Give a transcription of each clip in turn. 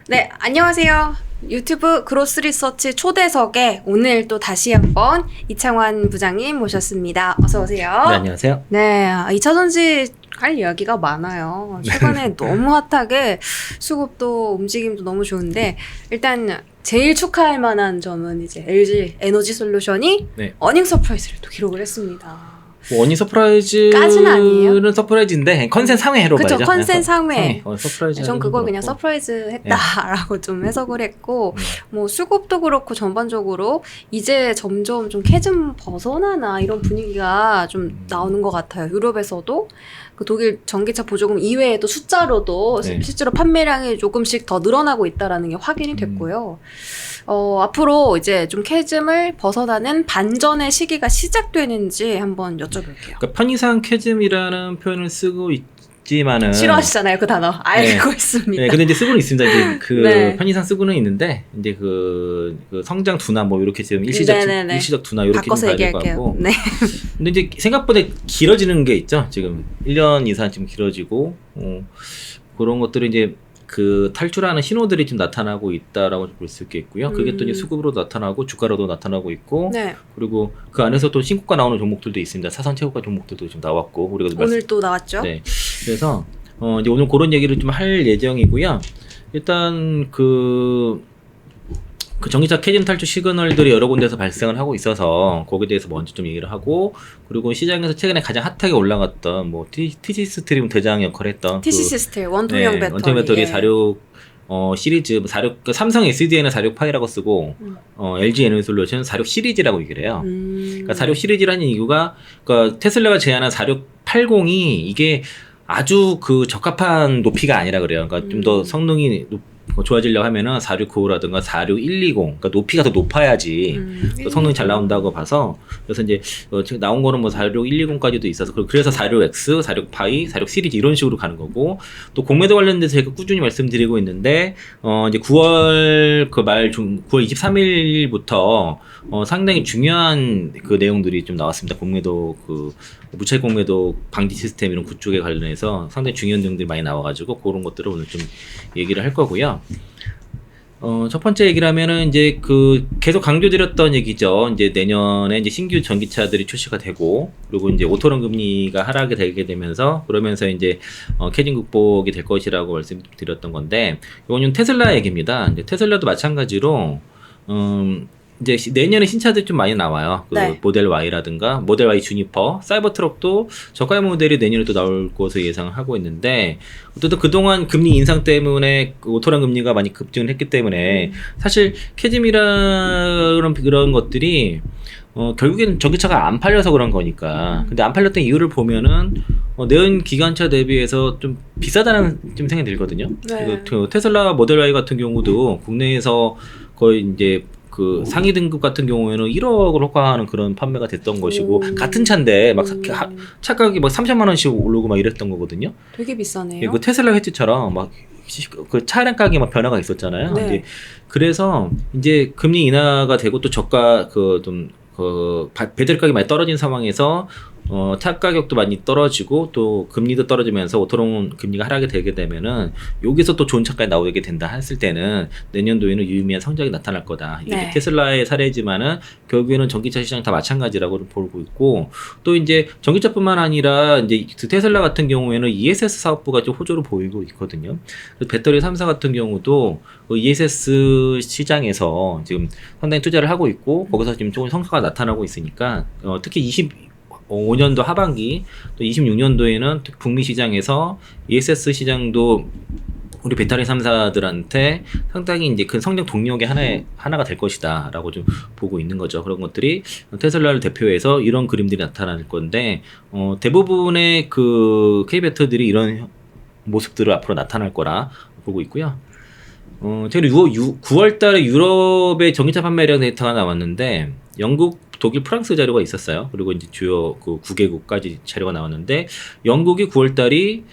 네, 안녕하세요. 유튜브 그로스 리서치 초대석에 오늘 또 다시 한번 이창환 부장님 모셨습니다. 어서 오세요. 네, 안녕하세요. 네, 2차 전지 할 이야기가 많아요. 최근에 너무 핫하게 수급도 움직임도 너무 좋은데 일단 제일 축하할 만한 점은 이제 LG 에너지 솔루션이 네. 어닝 서프라이즈를 또 기록을 했습니다. 뭐 어닝 서프라이즈는 까진 아니에요? 서프라이즈인데 컨센 상회로 그쵸, 봐야죠. 컨센 상회. 서프라이즈. 전 그걸 그냥 서프라이즈 했다라고 좀 해석을 했고, 뭐 수급도 그렇고 전반적으로 이제 점점 좀 캐즘 벗어나나 이런 분위기가 좀 나오는 것 같아요. 유럽에서도 그 독일 전기차 보조금 이외에도 숫자로도 네. 실제로 판매량이 조금씩 더 늘어나고 있다라는 게 확인이 됐고요. 앞으로 이제 좀 캐즘을 벗어나는 반전의 시기가 시작되는지 한번 여쭤볼게요. 그러니까 편의상 캐즘이라는 표현을 쓰고 있지만은 싫어하시잖아요, 그 단어. 알고 있습니다. 네, 근데 이제 쓰고는 있습니다. 이제 그 네. 편의상 쓰고는 있는데 이제 그 성장 둔화 뭐 이렇게 지금 일시적 둔화 이렇게 좀 바꿔서 봐야 될 것 얘기할게요. 같고. 네. 근데 이제 생각보다 길어지는 게 있죠. 지금 1년 이상 좀 길어지고 그런 것들이 이제 그 탈출하는 신호들이 좀 나타나고 있다라고 볼 수 있겠고요. 그게 또 이제 수급으로 나타나고 주가로도 나타나고 있고, 네. 그리고 그 안에서 또 신고가 나오는 종목들도 있습니다. 사선 최고가 종목들도 좀 나왔고, 우리가 오늘 또 나왔죠. 네. 그래서 이제 오늘 그런 얘기를 좀 할 예정이고요. 일단 그 전기차 캐즘 탈출 시그널들이 여러 군데서 발생을 하고 있어서 거기에 대해서 먼저 좀 얘기를 하고, 그리고 시장에서 최근에 가장 핫하게 올라갔던 뭐 TC 스트림 대장 역할을 했던 TCC 스틸 원통형 배터리. 원통형 배터리 예. 46 시리즈 46 그 삼성 SD에는 46파이라고 쓰고 LG 에너지 솔루션은 46 시리즈라고 얘기를 해요. 그러니까 46 시리즈라는 이유가 그러니까 테슬라가 제안한 4680이 이게 아주 그 적합한 높이가 아니라 그래요. 그러니까 좀 더 성능이 좋아지려고 하면은 469라든가 46120, 그러니까 높이가 더 높아야지 또 성능이 잘 나온다고 봐서, 그래서 이제 지금 나온 거는 뭐 46120까지도 있어서 그래서 46X, 46파이, 46 시리즈 이런 식으로 가는 거고, 또 공매도 관련돼서 제가 꾸준히 말씀드리고 있는데 이제 9월 9월 23일부터 상당히 중요한 그 내용들이 좀 나왔습니다. 공매도 그 무차익 공매도 방지 시스템 이런 구축에 관련해서 상당히 중요한 내용들이 많이 나와가지고 그런 것들을 오늘 좀 얘기를 할 거고요. 첫 번째 얘기를 하면은 이제 그 계속 강조드렸던 얘기죠. 이제 내년에 이제 신규 전기차들이 출시가 되고, 그리고 이제 오토론 금리가 하락이 되게 되면서 그러면서 이제 캐즘 극복이 될 것이라고 말씀드렸던 건데, 이거는 테슬라 얘기입니다. 이제 테슬라도 마찬가지로 이제 내년에 신차들이 좀 많이 나와요. 그 네. 모델 Y라든가 모델 Y 주니퍼, 사이버 트럭도 저가 모델이 내년에 또 나올 것으로 예상을 하고 있는데, 어쨌든 그동안 금리 인상 때문에 그 오토란 금리가 많이 급증을 했기 때문에 사실 캐즘이랑 그런 것들이 결국에는 전기차가 안 팔려서 그런 거니까. 근데 안 팔렸던 이유를 보면은 내연 기관차 대비해서 좀 비싸다는 좀 생각이 들거든요. 네. 그 테슬라 모델 Y 같은 경우도 국내에서 거의 이제 그 상위 등급 같은 경우에는 1억을 호가하는 그런 판매가 됐던 것이고, 같은 차인데 막 차 가격이 막 3천만 원씩 오르고 막 이랬던 거거든요. 되게 비싸네요. 그 테슬라 헤지처럼 막 그 차량 가격이 막 변화가 있었잖아요. 네. 이제 그래서 이제 금리 인하가 되고 또 저가 배터리 가격이 많이 떨어진 상황에서 차 가격도 많이 떨어지고 또 금리도 떨어지면서 오토론 금리가 하락이 되게 되면은 여기서 또 좋은 차까지 나오게 된다 했을 때는 내년도에는 유의미한 성장이 나타날 거다. 이게 네. 테슬라의 사례지만은 결국에는 전기차 시장 다 마찬가지라고 보고 있고, 또 이제 전기차뿐만 아니라 이제 테슬라 같은 경우에는 ESS 사업부가 좀 호조를 보이고 있거든요. 배터리 3사 같은 경우도 ESS 시장에서 지금 상당히 투자를 하고 있고, 거기서 지금 조금 성과가 나타나고 있으니까 특히 25년도 하반기 또 26년도에는 북미 시장에서 ESS 시장도 우리 배터리 3사들한테 상당히 이제 큰 성장 동력의 하나가 될 것이다라고 좀 보고 있는 거죠. 그런 것들이 테슬라를 대표해서 이런 그림들이 나타날 건데, 대부분의 그 K배터들이 이런 모습들을 앞으로 나타날 거라 보고 있고요. 제가 9월 달에 유럽의 전기차 판매량 데이터가 나왔는데, 영국, 독일, 프랑스 자료가 있었어요. 그리고 이제 주요 그 9개국까지 자료가 나왔는데, 영국이 9월 달이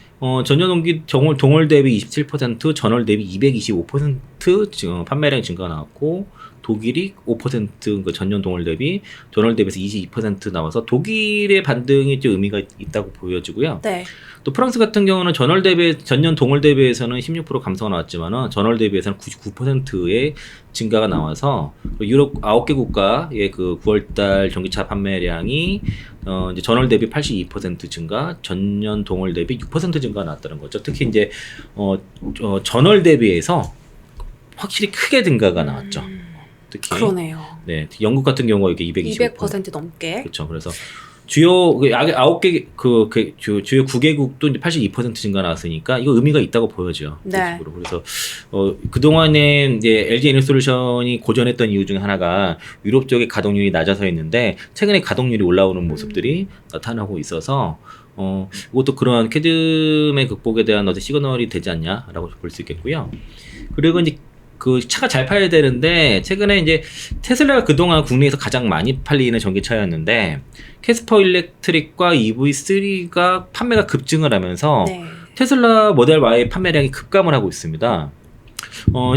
전년 동기 동월 대비 27%, 전월 대비 225% 판매량 증가가 나왔고, 독일이 5% 그 전년 동월 대비 전월 대비해서 22% 나와서 독일의 반등이 좀 의미가 있다고 보여지고요. 네. 또 프랑스 같은 경우는 전년 동월 대비해서는 16% 감소가 나왔지만은 전월 대비해서는 99%의 증가가 나와서 유럽 9개 국가의 그 9월달 전기차 판매량이 이제 전월 대비 82% 증가, 전년 동월 대비 6% 증가가 나왔다는 거죠. 특히 이제 전월 대비해서 확실히 크게 증가가 나왔죠. 특히 그러네요. 네, 영국 같은 경우가 이게 200% 넘게. 그렇죠. 그래서 주요 9개 주요 9개국도 이제 82% 증가 나왔으니까 이거 의미가 있다고 보여져요. 네. 그래서 그동안에 이제 LG 에너솔루션이 고전했던 이유 중에 하나가 유럽 쪽의 가동률이 낮아서 있는데 최근에 가동률이 올라오는 모습들이 나타나고 있어서 이것도 그러한 캐즘의 극복에 대한 어떤 시그널이 되지 않냐라고 볼 수 있겠고요. 그리고 이제 그 차가 잘 팔려야 되는데 최근에 이제 테슬라가 그동안 국내에서 가장 많이 팔리는 전기차였는데 캐스퍼 일렉트릭과 EV3가 판매가 급증을 하면서 네. 테슬라 모델 Y의 판매량이 급감을 하고 있습니다.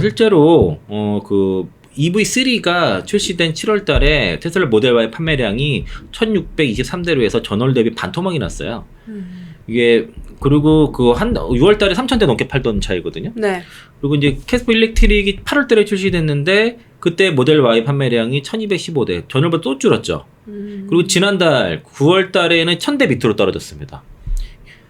실제로 그 EV3가 출시된 7월 달에 테슬라 모델 Y 판매량이 1623대로 해서 전월 대비 반토막이 났어요. 이게 그리고 그 6월 달에 3,000대 넘게 팔던 차이거든요. 네. 그리고 이제 캐스퍼 일렉트릭이 8월 달에 출시됐는데 그때 모델 Y 판매량이 1215대, 전월보다 또 줄었죠. 그리고 지난달 9월 달에는 1000대 밑으로 떨어졌습니다.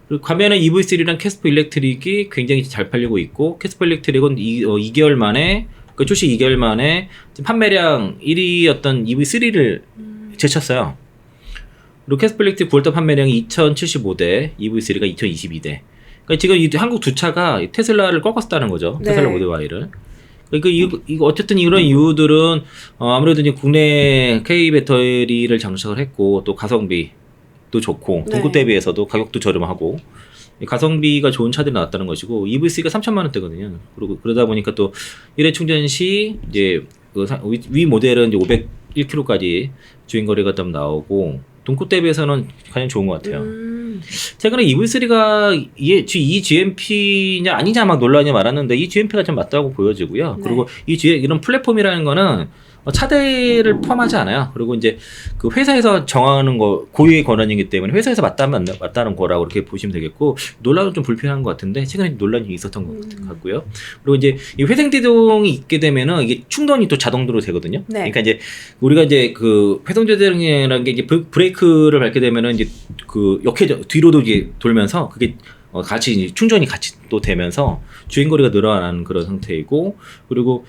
그리고 가면은 EV3랑 캐스퍼 일렉트릭이 굉장히 잘 팔리고 있고 캐스퍼 일렉트릭은 2개월 만에 그 출시 2개월 만에 판매량 1위였던 EV3를 제쳤어요. 그리고 캐스퍼 일렉트릭 9월달 판매량이 2075대, EV3가 2022대. 그러니까 지금 이 한국 두 차가 테슬라를 꺾었다는 거죠. 네. 테슬라 모델 Y를. 그러니까 이거 어쨌든 이런 이유들은 아무래도 이제 국내 K 배터리를 장착을 했고 또 가성비도 좋고 네. 동급 대비해서도 가격도 저렴하고 가성비가 좋은 차들이 나왔다는 것이고 EV3가 3천만 원대거든요. 그리고 그러다 보니까 또 1회 충전 시 이제 위 모델은 이제 501km까지 주행 거리가 좀 나오고 동급 대비해서는 가장 좋은 것 같아요. 최근에 EV3가 이 GMP냐 아니냐 막 논란이 많았는데 이 GMP가 좀 맞다고 보여지고요. 네. 그리고 이런 플랫폼이라는 거는 차대를 포함하지 않아요. 그리고 이제 그 회사에서 정하는 거 고유의 권한이기 때문에 회사에서 맞다는 거라고 이렇게 보시면 되겠고 논란은 좀 불편한 것 같은데 최근에 논란이 있었던 것 같고요. 그리고 이제 이 회생제동이 있게 되면은 이게 충전이 또 자동으로 되거든요. 네. 그러니까 이제 우리가 이제 그 회생제동이라는 게 이제 브레이크를 밟게 되면은 이제 그 뒤로도 이제 돌면서 그게 같이 이제 충전이 같이 또 되면서 주행거리가 늘어나는 그런 상태이고 그리고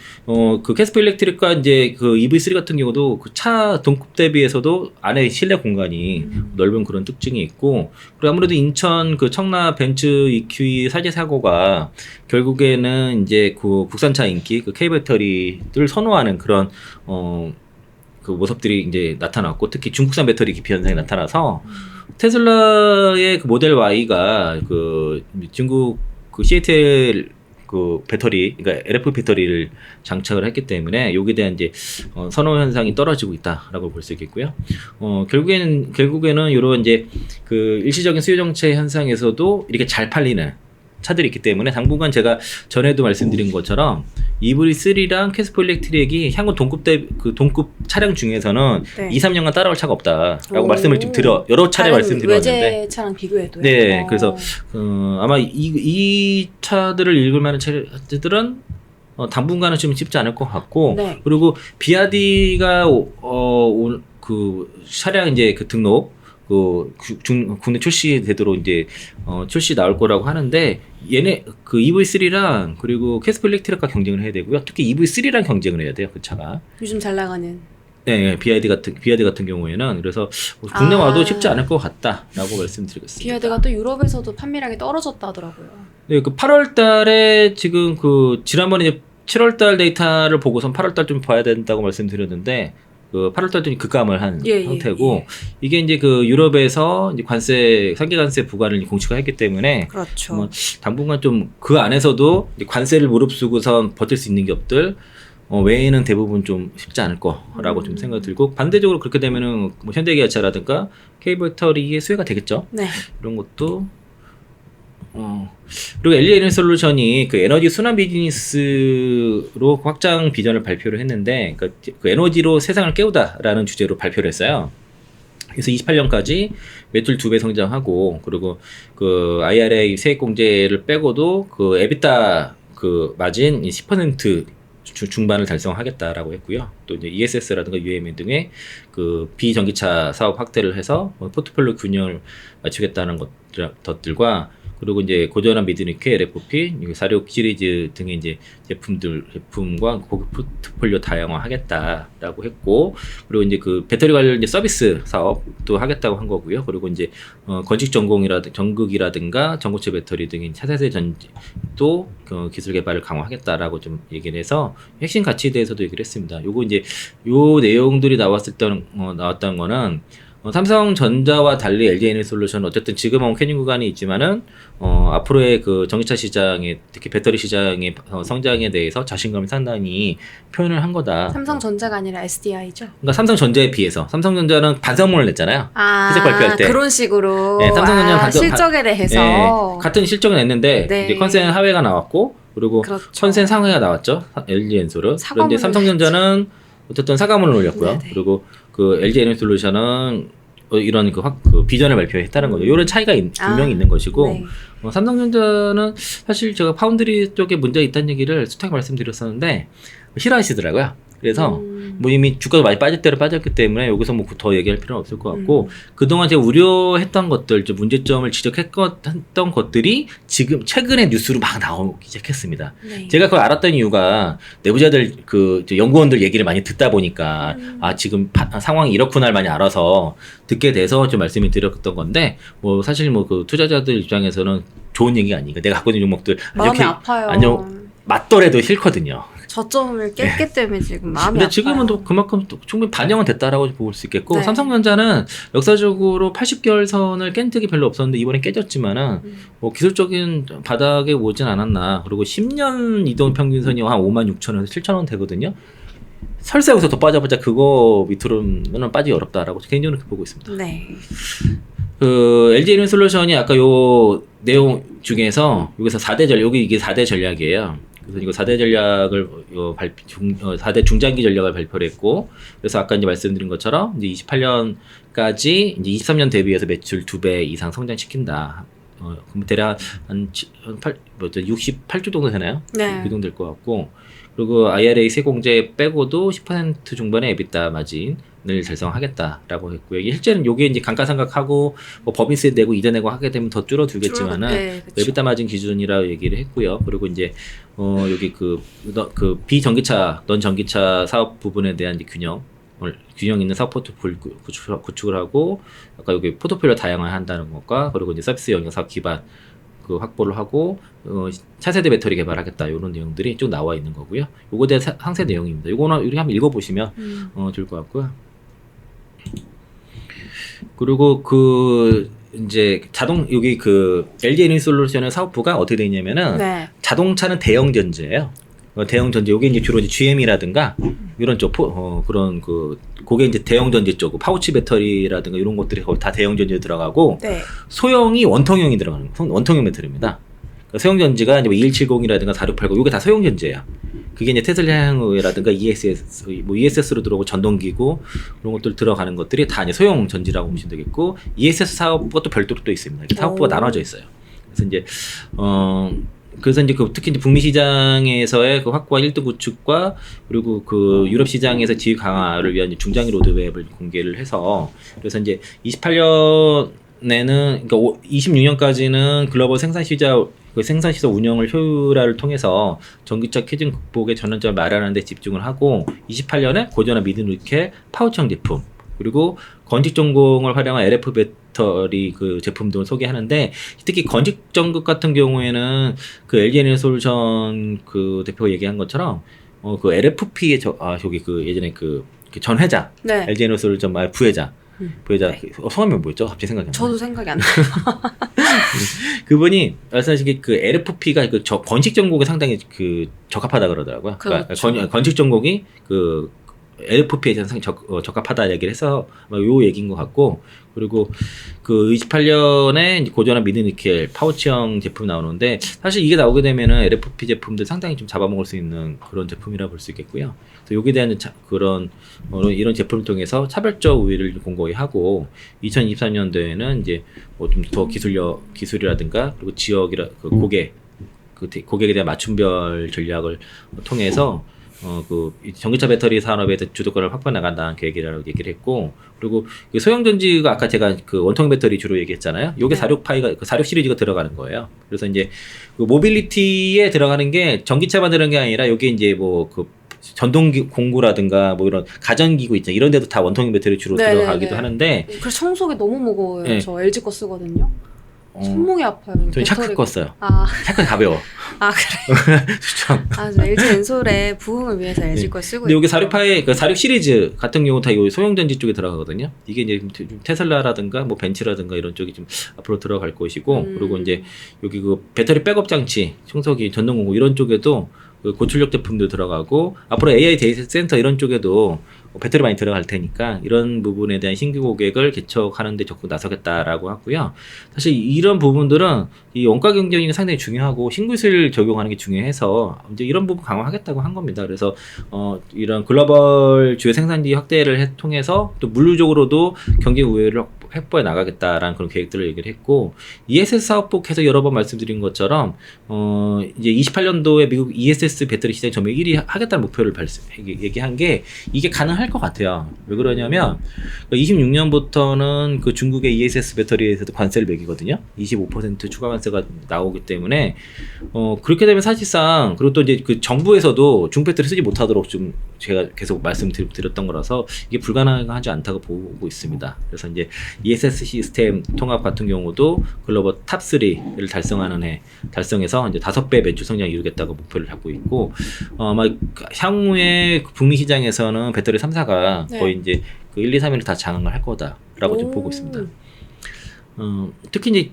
그 캐스퍼 일렉트릭과 이제 그 EV3 같은 경우도 그 차 동급 대비해서도 안에 실내 공간이 넓은 그런 특징이 있고 그리고 아무래도 인천 그 청라 벤츠 EQ 사제 사고가 결국에는 이제 그 국산차 인기 그 K 배터리를 선호하는 그런 그 모습들이 이제 나타났고 특히 중국산 배터리 기피 현상이 나타나서 테슬라의 그 모델 Y가 그 중국 그 CATL 그 배터리, 그러니까 LF 배터리를 장착을 했기 때문에 여기에 대한 이제 선호 현상이 떨어지고 있다라고 볼 수 있겠고요. 결국에는 이런 이제 그 일시적인 수요 정체 현상에서도 이렇게 잘 팔리는 차들이 있기 때문에 당분간 제가 전에도 말씀드린 것처럼 EV3랑 캐스퍼 일렉트릭이 향후 동급 차량 중에서는 네. 2-3년간 따라올 차가 없다라고 오. 말씀을 좀 여러 차례 말씀드렸는데 외제차랑 비교해도요. 네, 그래서 아마 이 차들을 읽을 만한 차들은 당분간은 좀 쉽지 않을 것 같고 네. 그리고 비아디가 그 차량 이제 그 등록 국내 출시되도록 이제 출시 나올 거라고 하는데 얘네 그 EV3랑 그리고 캐스퍼 일렉트릭과 경쟁을 해야 되고요. 특히 EV3랑 경쟁을 해야 돼요. 그 차가. 요즘 잘 나가는. 네, 비아디 같은 경우에는 그래서 국내 와도 쉽지 않을 것 같다라고 말씀드리겠습니다. 비아드가 또 유럽에서도 판매량이 떨어졌다 하더라고요. 네, 그 8월 달에 지금 그 지난번에 이제 7월 달 데이터를 보고선 8월 달 좀 봐야 된다고 말씀드렸는데 그 8월 달도 급감을 한 상태고 이게 이제 그 유럽에서 이제 상계 관세 부과를 공시가 했기 때문에 그렇죠. 당분간 좀 그 안에서도 이제 관세를 무릅쓰고선 버틸 수 있는 기업들 외에는 대부분 좀 쉽지 않을 거라고 좀 생각이 들고 반대적으로 그렇게 되면은 뭐 현대기아차라든가 K배터리의 수혜가 되겠죠. 네. 이런 것도 그리고 LG 에너솔루션이 그 에너지 순환 비즈니스로 확장 비전을 발표를 했는데, 그 에너지로 세상을 깨우다라는 주제로 발표를 했어요. 그래서 28년까지 매출 2배 성장하고, 그리고 그 IRA 세액공제를 빼고도 그 EBITDA 그 마진 10% 중반을 달성하겠다라고 했고요. 또 이제 ESS라든가 UAM 등의 그 비전기차 사업 확대를 해서 포트폴리오 균형을 맞추겠다는 것들과, 그리고 이제 고전한 미드니케, LFP, 46 시리즈 등의 이제 제품과 고급 포트폴리오 다양화하겠다라고 했고, 그리고 이제 그 배터리 관련 이제 서비스 사업도 하겠다고 한 거고요. 그리고 이제 건식 전극이라든가 전고체 배터리 등의 차세대 전지도 기술 개발을 강화하겠다라고 좀 얘기를 해서 핵심 가치에 대해서도 얘기를 했습니다. 요거 이제 요 내용들이 나왔던 거는 삼성전자와 달리 LG 에너지솔루션은 어쨌든 지금은 캐닝 구간이 있지만은 앞으로의 그 전기차 시장에, 특히 배터리 시장의 성장에 대해서 자신감이 상당히 표현을 한 거다. 삼성전자가 아니라 SDI죠. 그러니까 삼성전자에 비해서 삼성전자는 반성문을 냈잖아요. 실적 발표할 때. 그런 식으로. 네, 삼성전자는 실적에 대해서. 네, 같은 실적을 냈는데 네. 이제 컨센 하회가 나왔고, 그리고 그렇죠. 컨센 상회가 나왔죠. LG 엔솔은. 그런데 삼성전자는 어쨌든 사과문을 올렸고요. 네네. 그리고 그 LG 에너지솔루션은 이런 그 비전을 발표했다는 거죠. 이런 차이가 분명히 있는 것이고, 네. 삼성전자는 사실 제가 파운드리 쪽에 문제가 있다는 얘기를 숱하게 말씀드렸었는데 싫어하시더라고요. 그래서 뭐 이미 주가도 많이 빠질 대로 빠졌기 때문에 여기서 뭐 더 얘기할 필요는 없을 것 같고, 그동안 제가 우려했던 것들, 문제점을 지적했던 것들이 지금 최근에 뉴스로 막 나오기 시작했습니다. 네. 제가 그걸 알았던 이유가 내부자들 연구원들 얘기를 많이 듣다 보니까 지금 상황이 이렇구나를 많이 알아서 듣게 돼서 좀 말씀을 드렸던 건데, 뭐 사실 뭐 그 투자자들 입장에서는 좋은 얘기가 아니니까, 내가 갖고 있는 종목들 마음이 아파요. 아니요, 맞더라도 싫거든요. 저점을 깼기 때문에 지금 마음이 근데 아파요. 지금은 또 그만큼 또 충분히 반영은 됐다라고 볼 수 있겠고, 네. 삼성전자는 역사적으로 80개월 선을 깬 적이 별로 없었는데 이번에 깨졌지만은 뭐 기술적인 바닥에 오진 않았나. 그리고 10년 이동 평균선이 한 56,000원에서 7,000원 되거든요. 설사 여기서 더 빠져봤자 그거 밑으로는 빠지기 어렵다라고 개인적으로 그렇게 보고 있습니다. 네. 그 LG 에너지솔루션이 아까 요 내용 중에서 여기서 4대 여기 이게 4대 전략이에요. 그래서 이거 4대 전략을 4대 중장기 전략을 발표를 했고, 그래서 아까 이제 말씀드린 것처럼 이제 28년까지 이제 23년 대비해서 매출 2배 이상 성장시킨다. 그럼 대략 한 68조 정도 되나요? 네. 그 정도 될 것 같고, 그리고 IRA 세공제 빼고도 10% 중반의 EBITDA 마진을 달성하겠다라고 했고요. 이게 실제는 요게 이제 감가상각하고 뭐 법인세 내고 이자 내고 하게 되면 더 줄어들겠지만은 네, 그쵸. EBITDA 마진 기준이라 얘기를 했고요. 그리고 이제 여기 그 비전기차, 넌전기차 사업 부분에 대한 이제 균형 있는 사업 포트폴리오 구축을 하고, 아까 여기 포트폴리오 다양화한다는 것과, 그리고 이제 서비스 영역 사업 기반 그 확보를 하고 차세대 배터리 개발하겠다, 이런 내용들이 쭉 나와 있는 거고요. 요거에 대한 상세 내용입니다. 요거는 이렇게 한번 읽어보시면 좋을 것 같고요. 그리고 이제 여기 그 LG 에너지솔루션의 사업부가 어떻게 되어 있냐면은 네. 자동차는 대형 전지예요. 대형 전지, 요게 이제 주로 이제 GM이라든가 이런 쪽 그런 그게 이제 대형 전지 쪽, 파우치 배터리라든가 이런 것들이 거의 다 대형 전지에 들어가고, 네. 소형이 원통형이 들어가는 원통형 배터리입니다. 그러니까 소형 전지가 이제 뭐 2170이라든가 4680 요게 다 소형 전지예요. 그게 이제 테슬라 향후라든가 ESS로 들어오고 전동기구 그런 것들 들어가는 것들이 다 이제 소형 전지라고 보시면 되겠고, ESS 사업부가 또 별도로 또 있습니다. 이렇게 사업부가 나눠져 있어요. 그래서 이제 특히 이제 북미 시장에서의 그 확고한 1등 구축과, 그리고 그 유럽 시장에서 지위 강화를 위한 중장기 로드맵을 공개를 해서, 그래서 이제 28년에는, 그러니까 26년까지는 글로벌 생산 시장 운영을 효율화를 통해서 전기차 캐즘 극복의 전환점을 마련하는 데 집중을 하고, 28년에 고전한 미드니켈 파우치형 제품, 그리고 건직 전공을 활용한 LF 배터리 그 제품 등을 소개하는데, 특히 건직 전극 같은 경우에는 그 LG 에너지솔루션 그 대표가 얘기한 것처럼 그 LFP의 저기 그 예전에 그 전 회장, 네. LG 에너지솔루션 부회장, 네. 성함이 뭐였죠? 갑자기 생각이 안 나요. 저도 생각이 안 나요. 그분이 말씀하신 그 LFP가 건식 전공에 상당히 그 적합하다 그러더라고요. 그러니까 그렇죠. 건식 전공이 그 LFP에 상당히 적합하다 얘기를 해서 요 얘기인 것 같고, 그리고 그 28년에 고전한 미드니켈 파우치형 제품 나오는데, 사실 이게 나오게 되면은 LFP 제품들 상당히 좀 잡아먹을 수 있는 그런 제품이라 볼 수 있겠고요. 그래서 여기에 대한 그런 이런 제품을 통해서 차별적 우위를 공고히 하고, 2024년도에는 이제 뭐 좀 더 기술이라든가 그리고 지역이라 그 고객에 대한 맞춤별 전략을 통해서 그 전기차 배터리 산업의 주도권을 확보해 나간다는 계획이라고 얘기를 했고, 그리고 그 소형 전지가 아까 제가 그 원통 배터리 주로 얘기했잖아요. 요게 46파이가 그 46 시리즈가 들어가는 거예요. 그래서 이제 그 모빌리티에 들어가는 게 전기차만 들어가는 게 아니라 여기 이제 뭐 그 전동 공구라든가 뭐 이런 가전기구 있잖아요. 이런 데도 다 원통 배터리 주로 들어가기도 하는데, 그래서 청소기 너무 무거워요. 네. 저 LG 거 쓰거든요. 손목이 아파요. 저는 샤크 거 써요. 아, 샤크 가벼워. 아 그래. 추천. 아, 저 LG 엔솔의 부흥을 위해서 LG 걸 쓰고 근데 여기 있어요. 46파이 그 46 시리즈 같은 경우 다 이 소형 전지 쪽에 들어가거든요. 이게 이제 좀 테슬라라든가 뭐 벤츠라든가 이런 쪽이 좀 앞으로 들어갈 것이고, 그리고 이제 여기 그 배터리 백업 장치, 청소기, 전동 공구 이런 쪽에도 그 고출력 제품도 들어가고, 앞으로 AI 데이터 센터 이런 쪽에도 배터리 많이 들어갈 테니까 이런 부분에 대한 신규 고객을 개척하는 데 적극 나서겠다라고 하고요. 사실 이런 부분들은 이 원가 경쟁이 상당히 중요하고 신기술 적용하는 게 중요해서 이제 이런 부분 강화하겠다고 한 겁니다. 그래서 이런 글로벌 주요 생산지 확대를 통해서 또 물리적으로도 경제 우위를 확보해 나가겠다라는 그런 계획들을 얘기를 했고, ESS 사업복에서 여러 번 말씀드린 것처럼 이제 28년도에 미국 ESS 배터리 시장 점유율 1위 하겠다는 목표를 얘기한 게 이게 가능할 것 같아요. 왜 그러냐면 26년부터는 그 중국의 ESS 배터리에서도 관세를 매기거든요. 25% 추가 관세가 나오기 때문에 그렇게 되면 사실상, 그리고 또 이제 그 정부에서도 중국 배터리 쓰지 못하도록 좀 제가 계속 말씀드렸던 거라서 이게 불가능하지 않다고 보고 있습니다. 그래서 이제 ESS 시스템 통합 같은 경우도 글로벌 탑 3를 달성해서 이제 5배 매출 성장을 이루겠다고 목표를 잡고 있고, 아마 향후에 북미 시장에서는 배터리 3사가 거의 이제 그 1, 2, 3위를 다 장악을 할 거다라고 좀 보고 있습니다. 특히 이제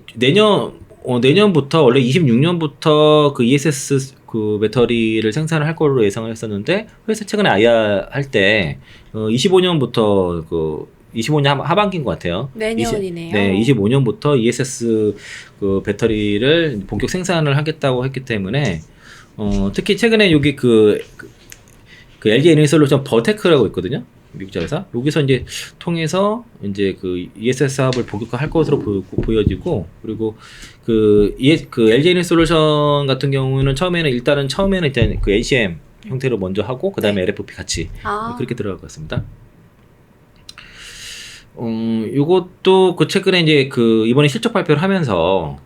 내년부터 원래 26년부터 그 ESS 그 배터리를 생산을 할 걸로 예상을 했었는데, 회사 최근에 IR 할 때 25년부터 그 25년 하반기인 것 같아요. 내년이네요. 네, 25년부터 ESS 그 배터리를 본격 생산을 하겠다고 했기 때문에 특히 최근에 여기 그 LG 에너지솔루션 버테크라고 있거든요. 미국 자회사. 여기서 이제 통해서 이제 그 ESS 사업을 본격화할 것으로 보여지고, 그리고 그 LG 에너지솔루션 같은 경우는 처음에는 일단 그 ACM 형태로 먼저 하고 그다음에 LFP 같이 그렇게 들어갈 것 같습니다. 요것도 그 최근에 이제 그 이번에 실적 발표를 하면서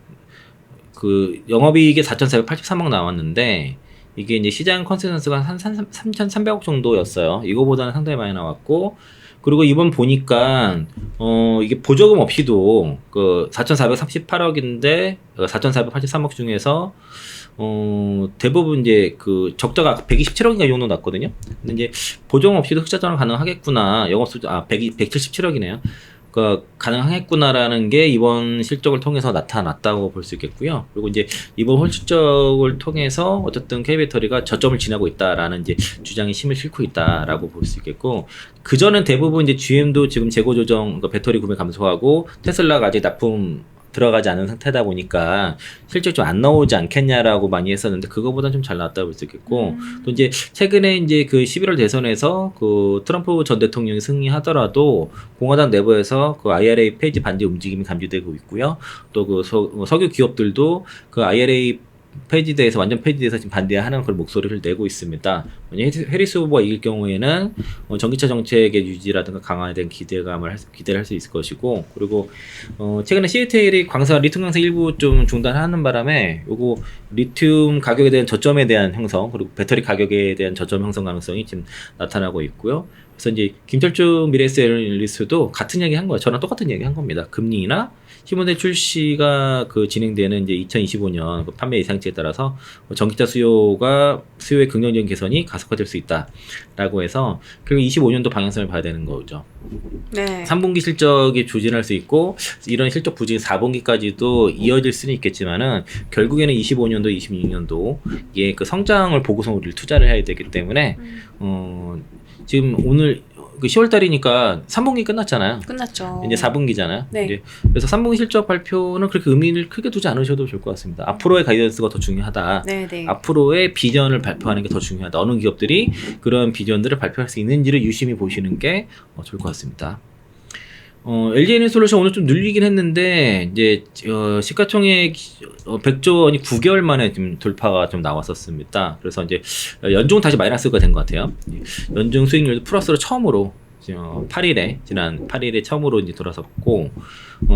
그 영업이익이 4,483억 나왔는데, 이게 이제 시장 컨센서스가 한 3,300억 정도였어요. 이거보다는 상당히 많이 나왔고, 그리고 이번 보니까 이게 보조금 없이도 그 4,438억인데 4,483억 중에서 대부분 이제 그 적자가 127억인가 이 정도 났거든요. 근데 이제 보조금 없이도 흑자 전환 가능하겠구나. 영업수주 177억이네요. 그러니까 가능하겠구나라는 게 이번 실적을 통해서 나타났다고 볼 수 있겠고요. 그리고 이제 이번 실적을 통해서 어쨌든 K배터리가 저점을 지나고 있다라는 이제 주장이 힘을 싣고 있다라고 볼 수 있겠고, 그 전은 대부분 이제 GM도 지금 재고 조정, 그러니까 배터리 구매 감소하고 테슬라가 아직 납품 들어가지 않은 상태다 보니까 실적 좀 안 나오지 않겠냐라고 많이 했었는데, 그거보다는 좀 잘 나왔다고 볼 수 있겠고, 또 이제 최근에 이제 그 11월 대선에서 그 트럼프 전 대통령이 승리하더라도 공화당 내부에서 그 IRA 폐지 반대 움직임이 감지되고 있고요. 또 그 석유 기업들도 그 IRA 완전 폐지돼서 지금 반대하는 그런 목소리를 내고 있습니다. 해리스 후보가 이길 경우에는 전기차 정책의 유지라든가 강화에 대한 기대를 할 수 있을 것이고, 그리고 최근에 CATL이 리튬 강사 일부 좀 중단하는 바람에 요거 리튬 가격에 대한 저점에 대한 형성, 그리고 배터리 가격에 대한 저점 형성 가능성이 지금 나타나고 있고요. 그래서 이제 김철중 미래에셋애널리스트도 같은 얘기 한 거예요. 저랑 똑같은 얘기 한 겁니다. 금리나 신문대 출시가 그 진행되는 이제 2025년 그 판매 예상치에 따라서 전기차 수요의 긍정적인 개선이 가속화될 수 있다라고 해서, 그리고 25년도 방향성을 봐야 되는 거죠. 네. 3분기 실적이 조진할 수 있고, 이런 실적 부진이 4분기까지도 이어질 수는 있겠지만은 결국에는 25년도, 26년도에 그 성장을 보고서 우리를 투자를 해야 되기 때문에 지금 오늘 그 10월 달이니까 3분기 끝났잖아요. 끝났죠. 이제 4분기잖아요. 네. 이제 그래서 3분기 실적 발표는 그렇게 의미를 크게 두지 않으셔도 좋을 것 같습니다. 앞으로의 가이던스가 더 중요하다. 네네. 앞으로의 비전을 발표하는 게 더 중요하다. 어느 기업들이 그런 비전들을 발표할 수 있는지를 유심히 보시는 게 좋을 것 같습니다. LG에너지솔루션 오늘 좀 눌리긴 했는데 이제 시가총액 100조 원이 9개월 만에 좀 돌파가 좀 나왔었습니다. 그래서 이제 연중 다시 마이너스가 된 것 같아요. 연중 수익률도 플러스로 처음으로 8일에 지난 8일에 처음으로 이제 돌아섰고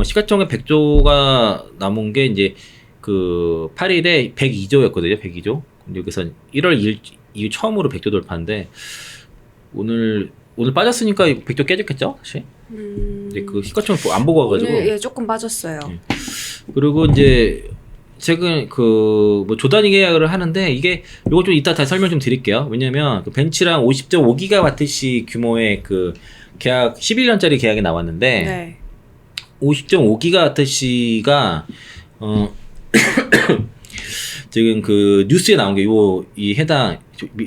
시가총액 100조가 남은 게 이제 그 8일에 102조였거든요. 102조. 근데 여기서 1월 2일 이후 처음으로 100조 돌파인데 오늘 빠졌으니까 100조 깨졌겠죠, 사실. 이제 그 시가총액 안 보고 와가지고. 오늘 조금 빠졌어요. 그리고 이제 최근 그 뭐 조단위 계약을 하는데 이게 요거 좀 이따 다시 설명 좀 드릴게요. 왜냐면 그 벤치랑 50.5기가와트시 규모의 그 계약 11년짜리 계약이 나왔는데 네. 50.5기가와트시가 지금 그 뉴스에 나온 게 이 해당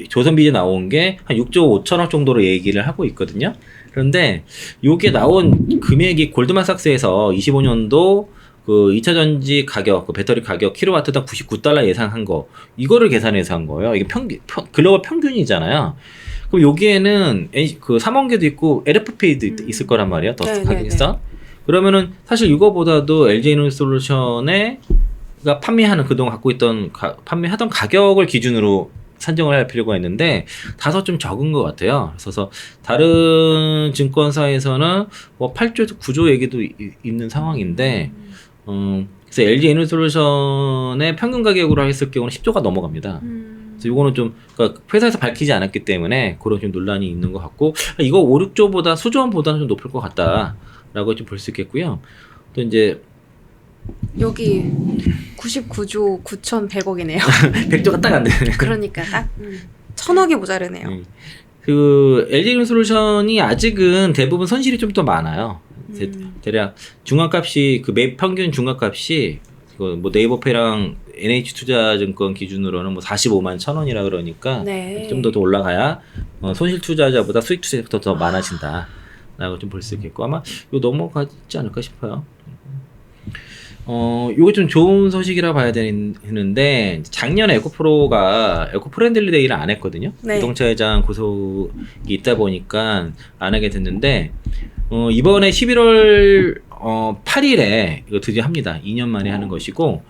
조선비제 나온 게 한 6조 5천억 정도로 얘기를 하고 있거든요. 그런데 요게 나온 금액이 골드만삭스에서 25년도 그 2차 전지 가격, 그 배터리 가격 킬로와트당 99달러 예상한 거 이거를 계산해서 한 거예요. 이게 글로벌 평균이잖아요. 그럼 여기에는 그 3원계도 있고 LFP도 있을 거란 말이에요. 더 가격이서. 그러면은 사실 이거보다도 LG에너지솔루션에 판매하는 그동안 갖고 있던 판매하던 가격을 기준으로 산정을 할 필요가 있는데 다소 좀 적은 것 같아요. 그래서 다른 증권사에서는 뭐 8조에서 9조 얘기도 있는 상황인데 그래서 LG에너지솔루션의 평균 가격으로 했을 경우는 10조가 넘어갑니다. 그래서 이거는 좀 그러니까 회사에서 밝히지 않았기 때문에 그런 좀 논란이 있는 것 같고 이거 5, 6조보다 수조원보다는 좀 높을 것 같다라고 좀 볼 수 있겠고요. 또 이제 여기 99조 9,100억이네요. 100조가 딱 안 되네. 그러니까 딱 1,000억이 모자르네요. 그 LG에너지솔루션이 아직은 대부분 손실이 좀 더 많아요. 대략 중간값이 그 매 평균 중간값이 그 뭐 네이버페랑 NH투자증권 기준으로는 뭐 45만 1,000원이라 그러니까 네. 좀 더 올라가야 손실 투자자보다 수익 투자자가 더 많아진다라고 좀 볼 수 있겠고 아마 이거 넘어가지 않을까 싶어요. 요거 좀 좋은 소식이라 봐야 되는데 작년에 에코프로가 에코프렌들리 데이를 안 했거든요. 네. 자동차 회장 구속이 있다 보니까 안 하게 됐는데 이번에 11월 8일에 이거 드디어 합니다. 2년 만에 하는 것이고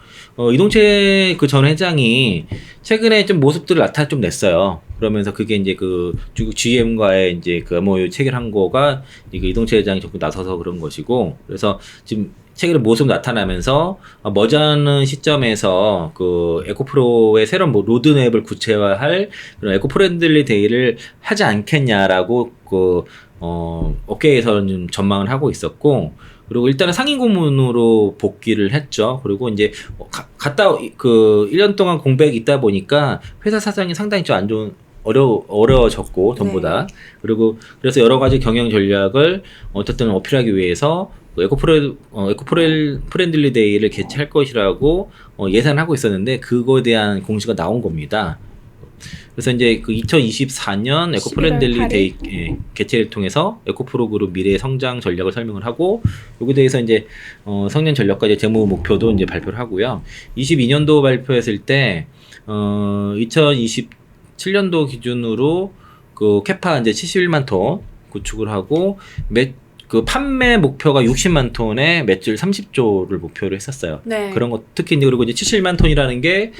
이동채 그 전 회장이 최근에 좀 모습들을 좀 냈어요. 그러면서 그게 이제 그 중국 GM과의 이제 그 MOU 체결한 거가 이거 이동채 회장이 적극 나서서 그런 것이고 그래서 지금 최근에 모습 나타나면서 머지않은 시점에서 그 에코프로의 새로운 뭐 로드맵을 구체화할 그런 에코프렌들리 데이를 하지 않겠냐라고 그 업계에서는 좀 전망을 하고 있었고 그리고 일단은 상임 고문으로 복귀를 했죠. 그리고 이제 갔다 그 1년 동안 공백이 있다 보니까 회사 사정이 상당히 좀 안 좋은 어려워졌고 전보다 네. 그리고 그래서 여러 가지 경영 전략을 어쨌든 어필하기 위해서 에코프렌들리 데이를 개최할 것이라고 예상하고 있었는데 그거에 대한 공시가 나온 겁니다. 그래서 이제 그 2024년 에코프렌들리 데이 개최를 통해서 에코프로 그룹 미래 성장 전략을 설명을 하고 여기에 대해서 이제 성년 전략과 재무 목표도 이제 발표를 하고요. 22년도 발표했을 때 2027년도 기준으로 그 캐파 이제 71만 톤 구축을 하고 그 판매 목표가 60만 톤에 매출 30조를 목표로 했었어요. 네. 그런 것 특히 이제 그리고 이제 71만 톤이라는 게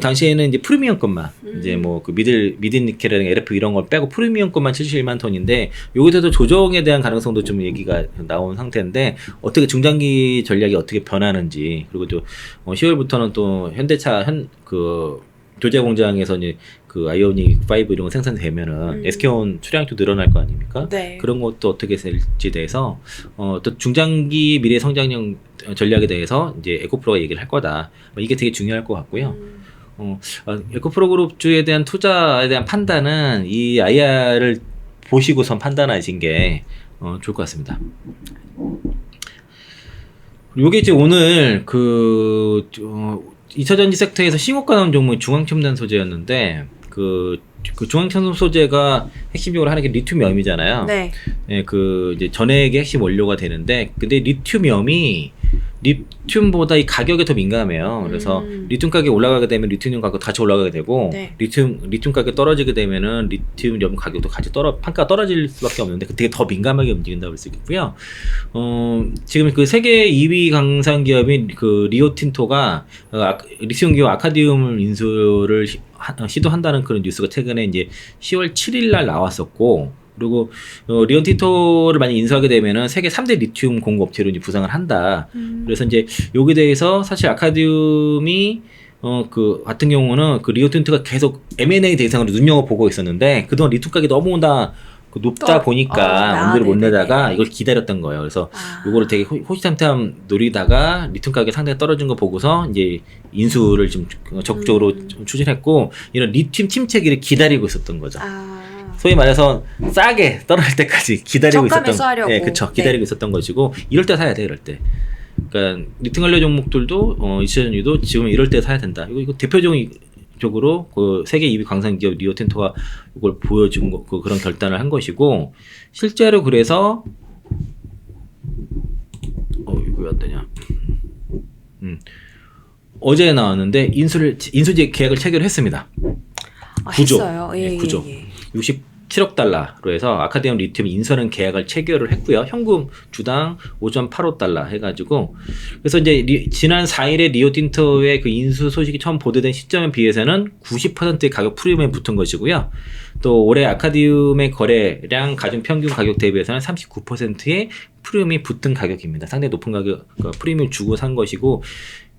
당시에는 이제 프리미엄 것만 이제 뭐 그 미드니켈이랑 LF 이런 걸 빼고 프리미엄 것만 71만 톤인데 여기서도 조정에 대한 가능성도 좀 얘기가 나온 상태인데 어떻게 중장기 전략이 어떻게 변하는지 그리고 또 10월부터는 또 현대차 그 조제 공장에서 이제 그 아이오닉 5 이런 거 생산되면은 SK온 출량도 늘어날 거 아닙니까? 네. 그런 것도 어떻게 될지 대해서 또 중장기 미래 성장형 전략에 대해서 이제 에코프로가 얘기를 할 거다. 이게 되게 중요할 것 같고요. 에코프로 그룹주에 대한 투자에 대한 판단은 이 IR을 보시고선 판단하신 게 좋을 것 같습니다. 요게 이제 오늘 그 2차전지 섹터에서 신고가 나온 종목이 중앙첨단 소재였는데 그 그 중앙천성 소재가 핵심적으로 하는 게 리튬이엄이잖아요. 네. 예, 그 이제 전해액의 핵심 원료가 되는데, 근데 리튬이엄이 리튬보다 이 가격에 더 민감해요. 그래서 리튬 가격이 올라가게 되면 리튬 가격도 같이 올라가게 되고, 네. 리튬 가격이 떨어지게 되면은 리튬이엄 가격도 같이 판가가 떨어질 수밖에 없는데, 되게 더 민감하게 움직인다고 볼 수 있겠고요. 지금 그 세계 2위 강산 기업인 그 리오틴토가 리튬 기업 아카디움 인수를 시도한다는 그런 뉴스가 최근에 이제 10월 7일 날 나왔었고, 그리고 리오틴토를 만약 인수하게 되면은 세계 3대 리튬 공급업체로 이제 부상을 한다. 그래서 이제 여기에 대해서 사실 아카디움이 그 같은 경우는 그 리오틴토가 계속 M&A 대상으로 눈여겨보고 있었는데, 그동안 리튬 가격이 너무 높다 보니까 엄두를 못 내다가 이걸 기다렸던 거예요. 그래서 요거를 되게 호시탐탐 노리다가 리튬 가격이 상당히 떨어진 거 보고서 이제 인수를 좀 적극적으로 좀 추진했고, 이런 리튬 침체기를 기다리고 있었던 거죠. 소위 말해서 싸게 떨어질 때까지 기다리고 저가에 있었던, 사려고. 네, 그쵸. 기다리고 있었던 것이고, 이럴 때 사야 돼, 이럴 때. 그러니까 리튬 관련 종목들도 이차전지도 지금 이럴 때 사야 된다. 이거 대표적으로 그 세계 2위 광산 기업 리오틴토가 이걸 보여준 그런 결단을 한 것이고, 실제로 그래서 이거 왜 안 되냐? 어제 나왔는데 인수지 계약을 체결했습니다. 구조. 했어요. 예, 구조. 예. 67억 달러로 해서 아카디움 리튬 인수하는 계약을 체결을 했고요. 현금 주당 5.85달러 해가지고, 그래서 이제 지난 4일에 리오틴토의 그 인수 소식이 처음 보도된 시점에 비해서는 90%의 가격 프리미엄이 붙은 것이고요. 또 올해 아카디움의 거래량 가중 평균 가격 대비해서는 39%의 프리미엄이 붙은 가격입니다. 상당히 높은 가격 프리미엄 주고 산 것이고,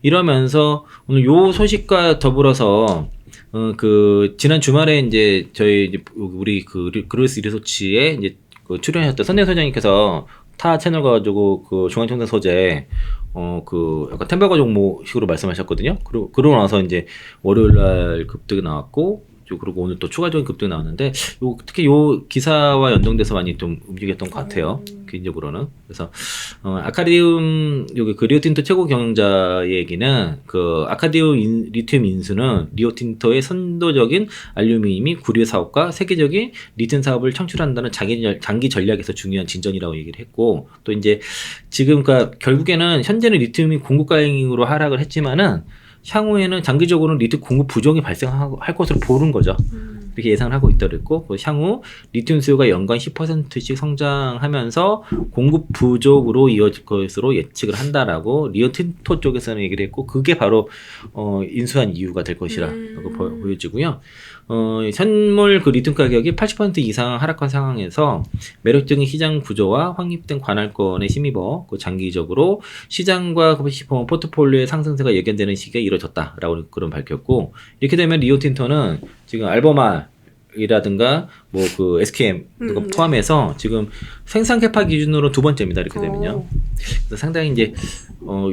이러면서 오늘 요 소식과 더불어서 그 지난 주말에 이제 우리 그 그로스 리서치에 이제 그 출연하셨던 선대 소장님께서 타 채널 가지고 그 중앙청산 소재 그 약간 템버거 종목식으로 말씀하셨거든요. 그러고 나서 이제 월요일 날 급등이 나왔고, 그리고 오늘 또 추가적인 급등이 나왔는데, 특히 요 기사와 연동돼서 많이 좀 움직였던 것 같아요. 개인적으로는. 그래서 아카디움 여기 그 리오틴토 최고 경영자의 얘기는, 그 아카디움 리튬 인수는 리오틴토의 선도적인 알루미늄이 구리 사업과 세계적인 리튬 사업을 창출한다는 장기 전략에서 중요한 진전이라고 얘기를 했고, 또 이제 지금 그러니까 결국에는 현재는 리튬이 공급 과잉으로 하락을 했지만은 향후에는 장기적으로는 리튬 공급 부족이 발생할 것으로 보는 거죠. 이렇게 예상을 하고 있다고 했고, 향후 리튬 수요가 연간 10%씩 성장하면서 공급 부족으로 이어질 것으로 예측을 한다라고 리오틴토 쪽에서는 얘기를 했고, 그게 바로 인수한 이유가 될 것이라고 보여지고요. 현물 그 리튬 가격이 80% 이상 하락한 상황에서 매력적인 시장 구조와 확립된 관할권에 힘입어 그 장기적으로 시장과 포트폴리오의 상승세가 예견되는 시기에 이루어졌다라고 그런 밝혔고, 이렇게 되면 리오틴토는 지금 알버말이라든가 뭐 그 SKM 포함해서 지금 생산 캐파 기준으로 두 번째입니다. 이렇게 되면요. 그래서 상당히 이제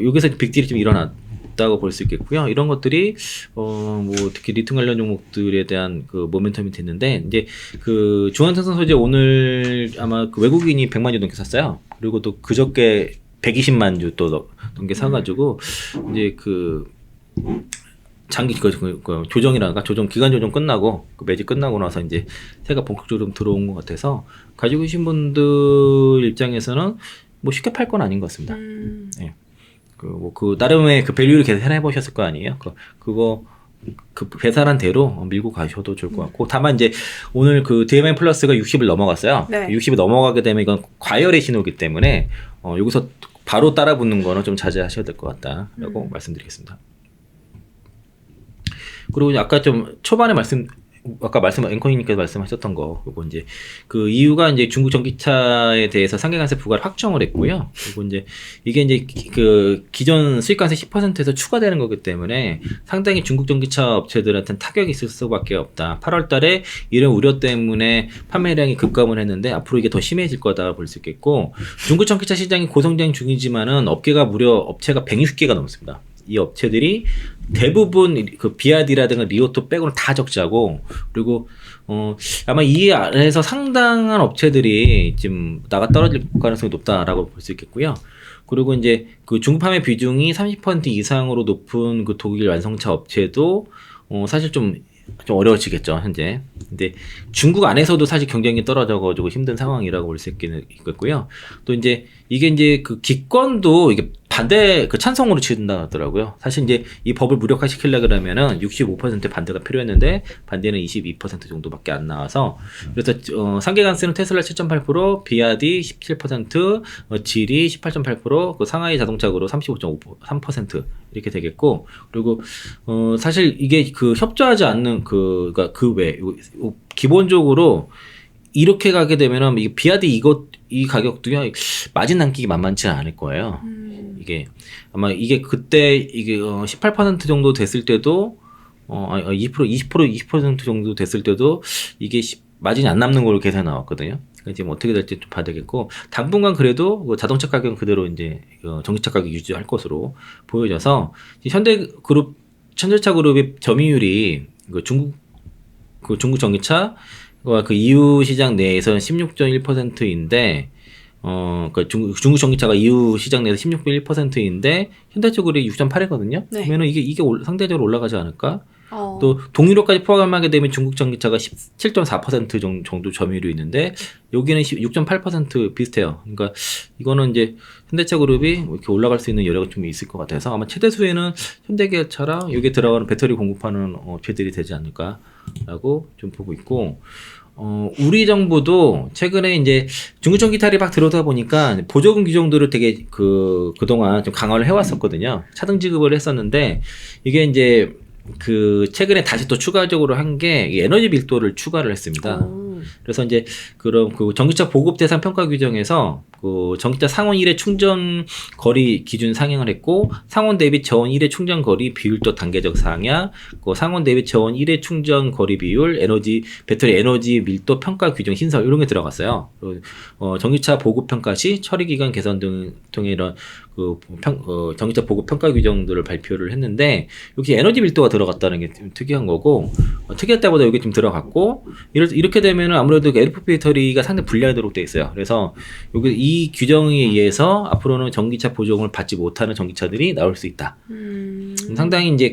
여기서 빅딜이 좀 일어났다고 볼 수 있겠고요. 이런 것들이 뭐 특히 리튬 관련 종목들에 대한 그 모멘텀이 됐는데, 이제 그 중앙청산 소재 오늘 아마 그 외국인이 100만 주 넘게 샀어요. 그리고 또 그저께 120만 주 또 넘게 사가지고 이제 그 장기 조정이라든가 기간 조정 끝나고 그 매집 끝나고 나서 이제 새가 본격적으로 좀 들어온 것 같아서, 가지고 계신 분들 입장에서는 뭐 쉽게 팔 건 아닌 것 같습니다. 네. 그 나름의 그 밸류를 계산해 보셨을 거 아니에요. 그거 그 계산한 대로 밀고 가셔도 좋을 것 같고, 다만 이제 오늘 그 DMI 플러스가 60을 넘어갔어요. 네. 60이 넘어가게 되면 이건 과열의 신호이기 때문에 여기서 바로 따라 붙는 거는 좀 자제하셔야 될 것 같다라고 말씀드리겠습니다. 그리고 아까 좀 초반에 앵커님께서 말씀하셨던 거, 그리고 이제 그 이유가 이제 중국 전기차에 대해서 상계관세 부과를 확정을 했고요. 그리고 이제 이게 이제 그 기존 수익관세 10%에서 추가되는 거기 때문에 상당히 중국 전기차 업체들한테는 타격이 있을 수밖에 없다. 8월달에 이런 우려 때문에 판매량이 급감을 했는데 앞으로 이게 더 심해질 거다 볼 수 있겠고, 중국 전기차 시장이 고성장 중이지만은 업계가 무려 업체가 160개가 넘습니다. 이 업체들이 대부분 그 비아디라든가 리오토 빼고는 다 적자고, 그리고 아마 이 안에서 상당한 업체들이 지금 나가 떨어질 가능성이 높다라고 볼 수 있겠고요. 그리고 이제 그 중국 판매 비중이 30% 이상으로 높은 그 독일 완성차 업체도 사실 좀 좀 어려워지겠죠, 현재. 근데 중국 안에서도 사실 경쟁이 떨어져가지고 힘든 상황이라고 볼 수 있겠고요. 또 이제 이게 이제 그 기권도 이게 반대 그 찬성으로 치른다 하더라고요. 사실 이제 이 법을 무력화시키려 그러면은 65% 반대가 필요했는데 반대는 22% 정도밖에 안 나와서 그래서 상계간세는 테슬라 7.8%, 비아디 17%, 질이 18.8%, 그 상하이 자동차그룹 35.3% 이렇게 되겠고 그리고 사실 이게 그 협조하지 않는 그러니까 그 외 기본적으로 이렇게 가게 되면은 이게 비아디 이 가격도요 마진 남기기 만만치는 않을 거예요. 이게 아마 이게 그때 이게 18% 정도 됐을 때도 20% 정도 됐을 때도 이게 마진이 안 남는 걸로 계산이 나왔거든요. 그러니까 지금 어떻게 될지 좀 봐야 되겠고 당분간 그래도 자동차 가격은 그대로 이제 전기차 가격 유지할 것으로 보여져서 현대그룹 현대차 그룹의 점유율이 중국 전기차와 그 EU 시장 내에서는 16.1%인데 그러니까 중국 전기차가 EU 시장 내에서 16.1%인데 현대차그룹이 6.8이거든요. 네. 그러면은 이게 상대적으로 올라가지 않을까? 또 동유럽까지 포함하게 되면 중국 전기차가 17.4% 정도 점유율이 있는데 여기는 6.8% 비슷해요. 그러니까 이거는 이제 현대차 그룹이 이렇게 올라갈 수 있는 여력이 좀 있을 것 같아서 아마 최대 수혜는 현대기아차랑 여기에 들어가는 배터리 공급하는 업체들이 되지 않을까라고 좀 보고 있고 우리 정부도 최근에 이제 중국 전기차를 막 들어오다 보니까 보조금 규정들을 되게 그동안 좀 강화를 해왔었거든요. 차등 지급을 했었는데 이게 이제 최근에 다시 또 추가적으로 한 게 에너지 밀도를 추가를 했습니다. 그래서 이제 그런 전기차 보급 대상 평가 규정에서 전기차 상온 1회 충전 거리 기준 상향을 했고 상온 대비 저온 1회 충전 거리 비율도 단계적 상향, 상온 대비 저온 1회 충전 거리 비율, 배터리 에너지 밀도 평가 규정 신설 이런 게 들어갔어요. 전기차 보급 평가 시 처리 기간 개선 등의 이런 전기차 보급 평가 규정들을 발표를 했는데 여기 에너지 밀도가 들어갔다는 게 좀 특이한 거고 특이할 때보다 여기 좀 들어갔고 이렇게 되면은 아무래도 LFP 배터리가 상당히 불리하도록 돼 있어요. 그래서 여기 이 규정에 의해서 앞으로는 전기차 보조금을 받지 못하는 전기차들이 나올 수 있다. 상당히 이제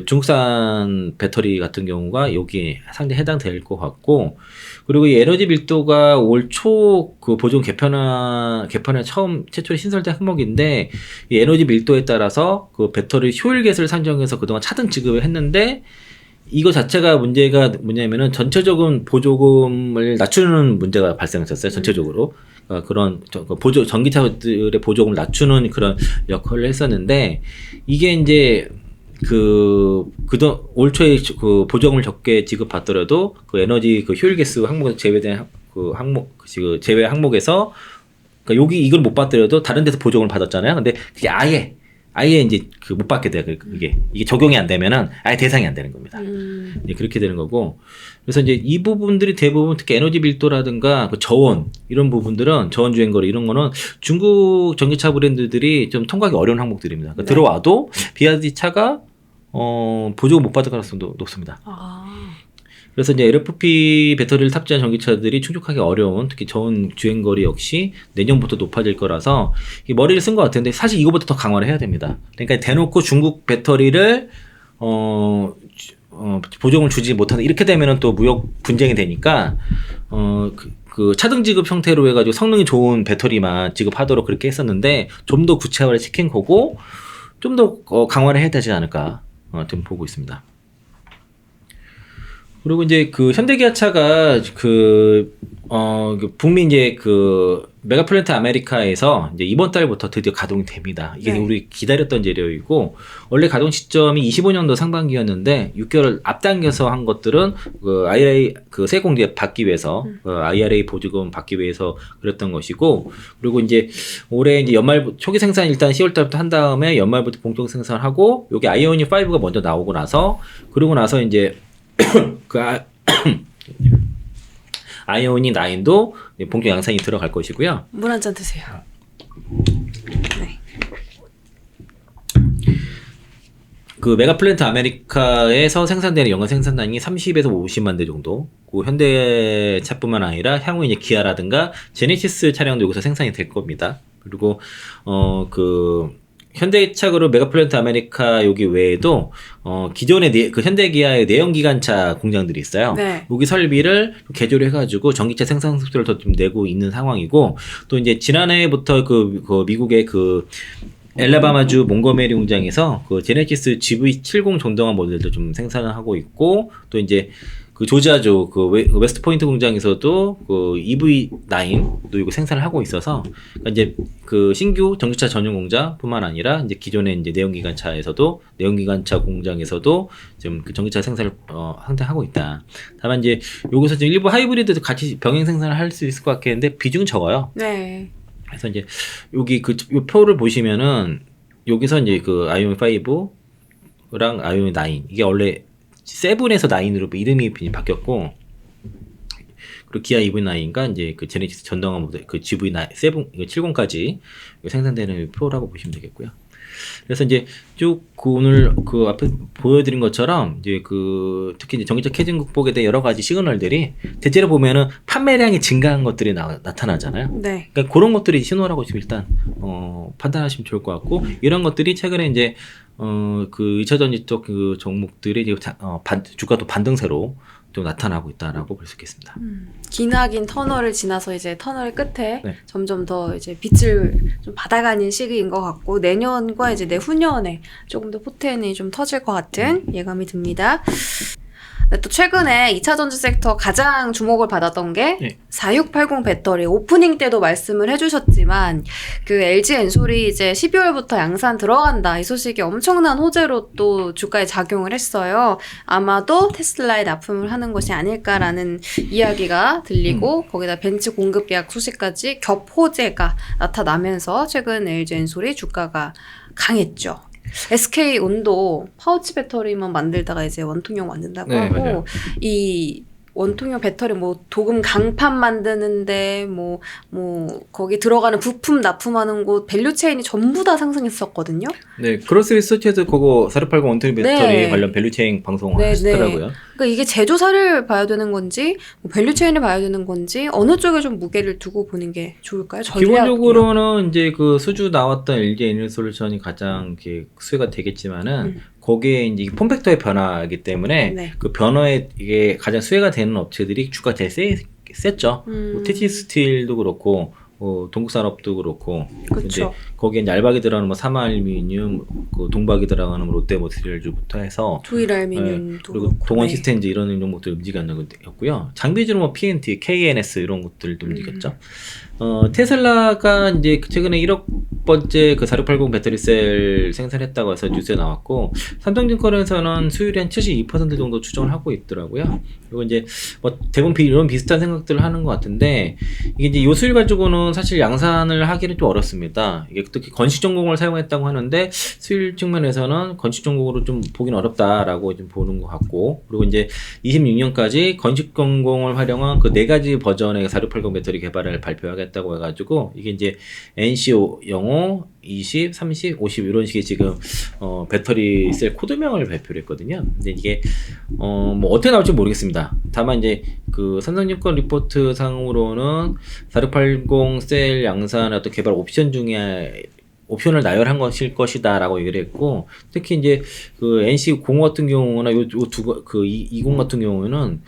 중국산 배터리 같은 경우가 여기에 상당히 해당될 것 같고 그리고 이 에너지 밀도가 올 초 보조금 개편에 최초에 신설된 항목인데 이 에너지 밀도에 따라서 배터리 효율계수를 산정해서 그동안 차등 지급을 했는데 이거 자체가 문제가 뭐냐면은 전체적인 보조금을 낮추는 문제가 발생했었어요. 전체적으로. 그런 전기차들의 보조금을 낮추는 그런 역할을 했었는데 이게 이제 올 초에 보조금을 적게 지급받더라도 에너지 효율계수 항목에서 제외된 제외 항목에서 그러니까 여기 이걸 못 받더라도 다른 데서 보조금을 받았잖아요. 근데 그게 아예 이제 못 받게 돼요. 이게 적용이 안 되면은 아예 대상이 안 되는 겁니다. 그렇게 되는 거고. 그래서 이제 이 부분들이 대부분 특히 에너지 밀도라든가 저온 이런 부분들은 저온 주행거리 이런 거는 중국 전기차 브랜드들이 좀 통과하기 어려운 항목들입니다. 그러니까 들어와도 비아디 차가 보조금 못 받을 가능성도 높습니다. 그래서 이제 LFP 배터리를 탑재한 전기차들이 충족하기 어려운 특히 저온 주행거리 역시 내년부터 높아질 거라서 머리를 쓴 것 같은데 사실 이거보다 더 강화를 해야 됩니다. 그러니까 대놓고 중국 배터리를 보조금을 주지 못한다 이렇게 되면은 또 무역 분쟁이 되니까 차등 지급 형태로 해가지고 성능이 좋은 배터리만 지급하도록 그렇게 했었는데 좀 더 구체화를 시킨 거고 좀 더 강화를 해야 되지 않을까 좀 보고 있습니다. 그리고 이제 현대기아차가 북미 이제 메가플랜트 아메리카에서 이제 이번 달부터 드디어 가동이 됩니다. 이게 우리 기다렸던 재료이고 원래 가동 시점이 25년도 상반기였는데 6개월 앞당겨서 한 것들은 IRA 세공제 받기 위해서 IRA 보조금 받기 위해서 그랬던 것이고 그리고 이제 올해 이제 연말 초기 생산 일단 10월 달부터 한 다음에 연말부터 본격 생산을 하고 여기 아이오닉 5가 먼저 나오고 나서 그러고 나서 이제 아이오닉 9도 본격 양산이 들어갈 것이고요. 물 한 잔 드세요. 네. 메가플랜트 아메리카에서 생산되는 연간 생산량이 30에서 50만 대 정도. 현대차뿐만 아니라 향후 이제 기아라든가 제네시스 차량도 여기서 생산이 될 겁니다. 그리고 현대차 그룹 메가플랜트 아메리카 여기 외에도 기존의 그 현대기아의 내연기관차 공장들이 있어요. 네. 여기 설비를 개조를 해가지고 전기차 생산 속도를 더 좀 내고 있는 상황이고 또 이제 지난해부터 그 미국의 그 엘라바마주 몽고메리 공장에서 그 제네시스 GV70 전동화 모델도 좀 생산을 하고 있고 또 이제 그 조지아주 그 웨스트 포인트 공장에서도 그 EV9도 이거 생산을 하고 있어서 그러니까 이제 그 신규 전기차 전용 공장뿐만 아니라 이제 기존의 이제 내연기관차에서도 내연기관차 공장에서도 지금 그 전기차 생산을 상당하고 있다. 다만 이제 여기서 지금 일부 하이브리드도 같이 병행 생산을 할 수 있을 것 같긴 한데 비중은 적어요. 네. 그래서 이제 여기 요 표를 보시면은 여기서 이제 그 아이오닉 5랑 아이오닉 9 이게 원래 7에서 9으로 이름이 바뀌었고 그리고 기아 EV9과 이제 그 제네시스 전동화 모델 그 GV9 7 70까지 생산되는 표라고 보시면 되겠고요. 그래서 이제 쭉 오늘 그 앞에 보여드린 것처럼 이제 그 특히 이제 전기차 캐진 극복에 대한 여러 가지 시그널들이 대체로 보면은 판매량이 증가한 것들이 나타나잖아요. 네. 그러니까 그런 것들이 신호라고 지금 일단 판단하시면 좋을 것 같고 이런 것들이 최근에 이제 그 2차전지 쪽 그 종목들이 지금 주가도 반등세로 좀 나타나고 있다라고 볼 수 있겠습니다. 기나긴 터널을 지나서 이제 터널 끝에 네. 점점 더 이제 빛을 좀 받아가는 시기인 것 같고 내년과 이제 내후년에 조금 더 포텐이 좀 터질 것 같은 예감이 듭니다. 네, 또 최근에 2차 전지 섹터 가장 주목을 받았던 게 네. 4680 배터리 오프닝 때도 말씀을 해주셨지만 그 LG 엔솔이 이제 12월부터 양산 들어간다 이 소식이 엄청난 호재로 또 주가에 작용을 했어요. 아마도 테슬라에 납품을 하는 것이 아닐까라는 이야기가 들리고 거기다 벤츠 공급 계약 소식까지 겹 호재가 나타나면서 최근 LG 엔솔이 주가가 강했죠. SK온도 파우치 배터리만 만들다가 이제 원통형 만든다고 네, 하고 맞아요. 이 원통형 배터리 뭐 도금 강판 만드는데 뭐 거기 들어가는 부품 납품하는 곳 밸류 체인이 전부 다 상승했었거든요. 네, 크로스 리서치에서 그거 4680 원통형 배터리 네. 관련 밸류체인 방송 네, 하시더라고요. 그러니까 이게 제조사를 봐야 되는 건지 뭐 밸류 체인을 봐야 되는 건지 어느 쪽에 좀 무게를 두고 보는 게 좋을까요? 전략이요? 기본적으로는 이제 그 수주 나왔던 LG 에너지솔루션이 가장 이렇게 수혜가 되겠지만은 거기에 이제 폼팩터의 변화이기 때문에 네. 그 변화에 이게 가장 수혜가 되는 업체들이 주가 제일 셌죠. 뭐 TT 스틸도 그렇고 동국산업도 그렇고 그쵸. 이제 거기에 이제 알박이 들어가는 뭐 삼화알루미늄, 그 동박이 들어가는 뭐 롯데모터리얼즈부터 해서 조일알미늄도 그리고 그렇고, 동원 네. 시스템즈 이런 종목들 움직였는 것였고요. 장비주로 뭐 PNT, KNS 이런 것들도 움직였죠. 테슬라가 이제 최근에 1억 번째 그 4680 배터리셀 생산했다고 해서 뉴스에 나왔고 삼성증권에서는 수율이 한 72% 정도 추정을 하고 있더라고요. 그리고 이제 뭐 대부분 이런 비슷한 생각들을 하는 것 같은데 이게 이제 요 수율 가지고는 사실 양산을 하기는 좀 어렵습니다. 이게 특히 건식 전공을 사용했다고 하는데 수율 측면에서는 건식 전공으로 좀 보기는 어렵다라고 좀 보는 것 같고 그리고 이제 26년까지 건식 전공을 활용한 그 4가지 버전의 4680 배터리 개발을 발표하겠다고 해가지고 이게 이제 NC05, 20, 30, 50 이런 식의 지금 배터리 셀 코드명을 발표를 했거든요. 근데 이게 뭐 어떻게 나올지 모르겠습니다. 다만 이제 그 삼성증권 리포트 상으로는 4680 셀 양산의 어떤 개발 옵션 중에 옵션을 나열한 것일 것이다라고 얘기를 했고 특히 이제 그 NC05 같은 경우나 그 20 같은 경우에는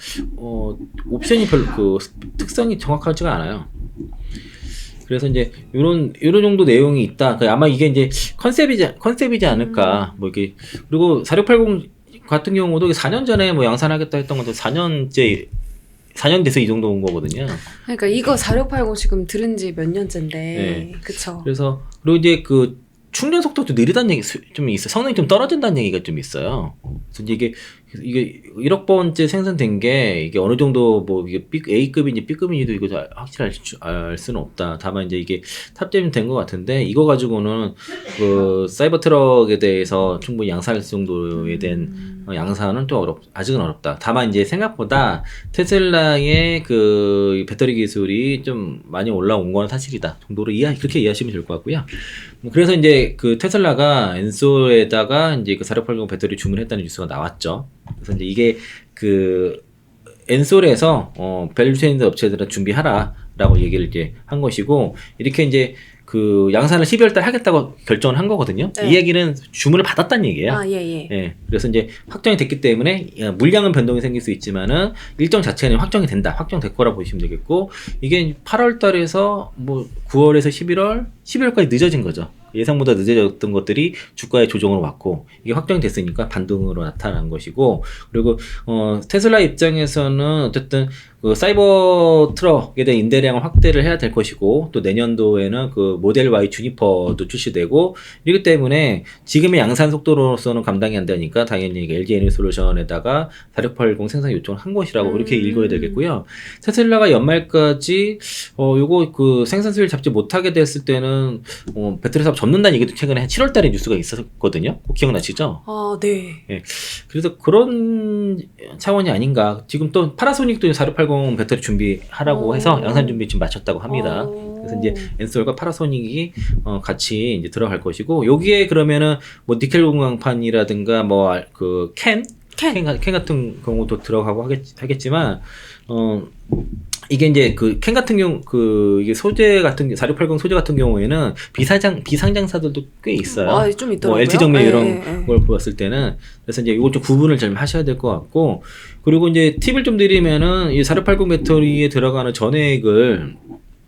옵션이 별로 그 특성이 정확하지가 않아요. 그래서 이제 이런 정도 내용이 있다. 아마 이게 이제 컨셉이지 않을까. 뭐 이게 그리고 4680 같은 경우도 4년 전에 뭐 양산하겠다 했던 것도 4년 돼서 이 정도 온 거거든요. 그러니까 이거 4680 지금 들은 지 몇 년째인데, 네. 그쵸? 그래서 그리고 이제 그 충전 속도도 느리다는 얘기 좀 있어. 성능이 좀 떨어진다는 얘기가 좀 있어요. 그래서 이게 1억 번째 생산된 게 이게 어느 정도 뭐 이게 A급인지 B급인지도 이거 확실히 알 수는 없다. 다만 이제 이게 탑재는 된 것 같은데 이거 가지고는 그 사이버 트럭에 대해서 충분히 양산할 정도에 대한 양산은 또 아직은 어렵다. 다만 이제 생각보다 테슬라의 그 배터리 기술이 좀 많이 올라온 건 사실이다. 정도로 그렇게 이해하시면 될 것 같고요. 그래서 이제 그 테슬라가 엔솔에다가 이제 그 4680 배터리 주문했다는 뉴스가 나왔죠. 그래서 이제 이게 그 엔솔에서 밸류체인 업체들은 준비하라라고 얘기를 이제 한 것이고 이렇게 이제 그 양산을 12월 달 하겠다고 결정을 한 거거든요. 네. 이 얘기는 주문을 받았다는 얘기예요. 아, 예. 예. 그래서 이제 확정이 됐기 때문에 물량은 변동이 생길 수 있지만은 일정 자체는 확정이 된다. 확정될 거라 보시면 되겠고 이게 8월 달에서 뭐 9월에서 11월까지 늦어진 거죠. 예상보다 늦어졌던 것들이 주가의 조정으로 왔고 이게 확정이 됐으니까 반등으로 나타난 것이고 그리고 테슬라 입장에서는 어쨌든 그 사이버 트럭에 대한 임대량을 확대를 해야 될 것이고 또 내년도에는 그 모델 Y 주니퍼도 출시되고 이렇기 때문에 지금의 양산 속도로서는 감당이 안 되니까 당연히 LG 에너솔루션에다가 4680 생산 요청을 한 것이라고 그렇게 읽어야 되겠고요. 테슬라가 연말까지 요거 그 생산 수율 잡지 못하게 됐을 때는 배터리 사업 접는다는 얘기도 최근에 한 7월 달에 뉴스가 있었거든요. 꼭 기억나시죠? 아, 네. 예. 그래서 그런 차원이 아닌가. 지금 또 파나소닉도 4680 배터리 준비하라고 해서 양산 준비 지금 마쳤다고 합니다. 그래서 이제 엔솔과 파나소닉이 같이 이제 들어갈 것이고 여기에 그러면은 뭐 니켈 공방판이라든가 뭐 그 캔 같은 경우도 들어가고 하겠지만 이게 이제 그 캔 같은 경우 그 이게 소재 같은 4680 소재 같은 경우에는 비상장사들도 꽤 있어요. 아, 좀 있더라고요. 뭐 LG 정밀 이런 예. 걸 보았을 때는 그래서 이제 이거 좀 구분을 좀 하셔야 될 것 같고 그리고 이제 팁을 좀 드리면은 이 4680 배터리에 들어가는 전액을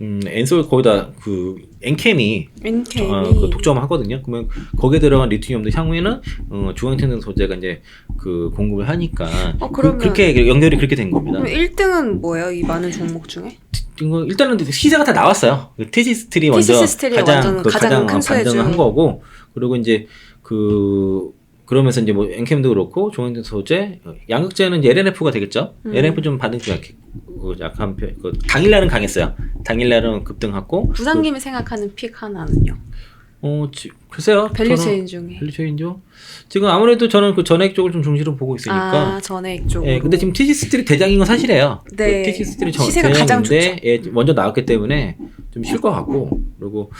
엔솔 거기다 그 엔캠이 그 독점하거든요. 그러면 거기에 들어간 리튬이온도 향후에는 중앙태능 소재가 이제 그 공급을 하니까 그러면 그렇게 연결이 그렇게 된 겁니다. 그럼 1등은 뭐예요? 이 많은 종목 중에? 일단은 시세가 다 나왔어요. 티시스틸이 먼저 가장 큰 수혜주. 반등을 한 거고 그리고 이제 그러면서 이제 뭐 엔캠도 그렇고 중앙태능 소재 양극재는 이제 LNF가 되겠죠. LNF 좀 반등이 약한 편. 당일날은 강했어요. 당일날은 급등하고. 부장님이 생각하는 픽 하나는요? 글쎄요. 밸류체인 중에. 밸류체인죠. 지금 아무래도 저는 그 전액 쪽을 좀 중시로 보고 있으니까. 아, 전액 쪽으로. 예, 근데 지금 티시스틸이 대장인 건 사실이에요. 네. 그 티시스틸이 시세가 가장 좋죠. 예, 먼저 나왔기 때문에 좀 쉴 것 같고. 그리고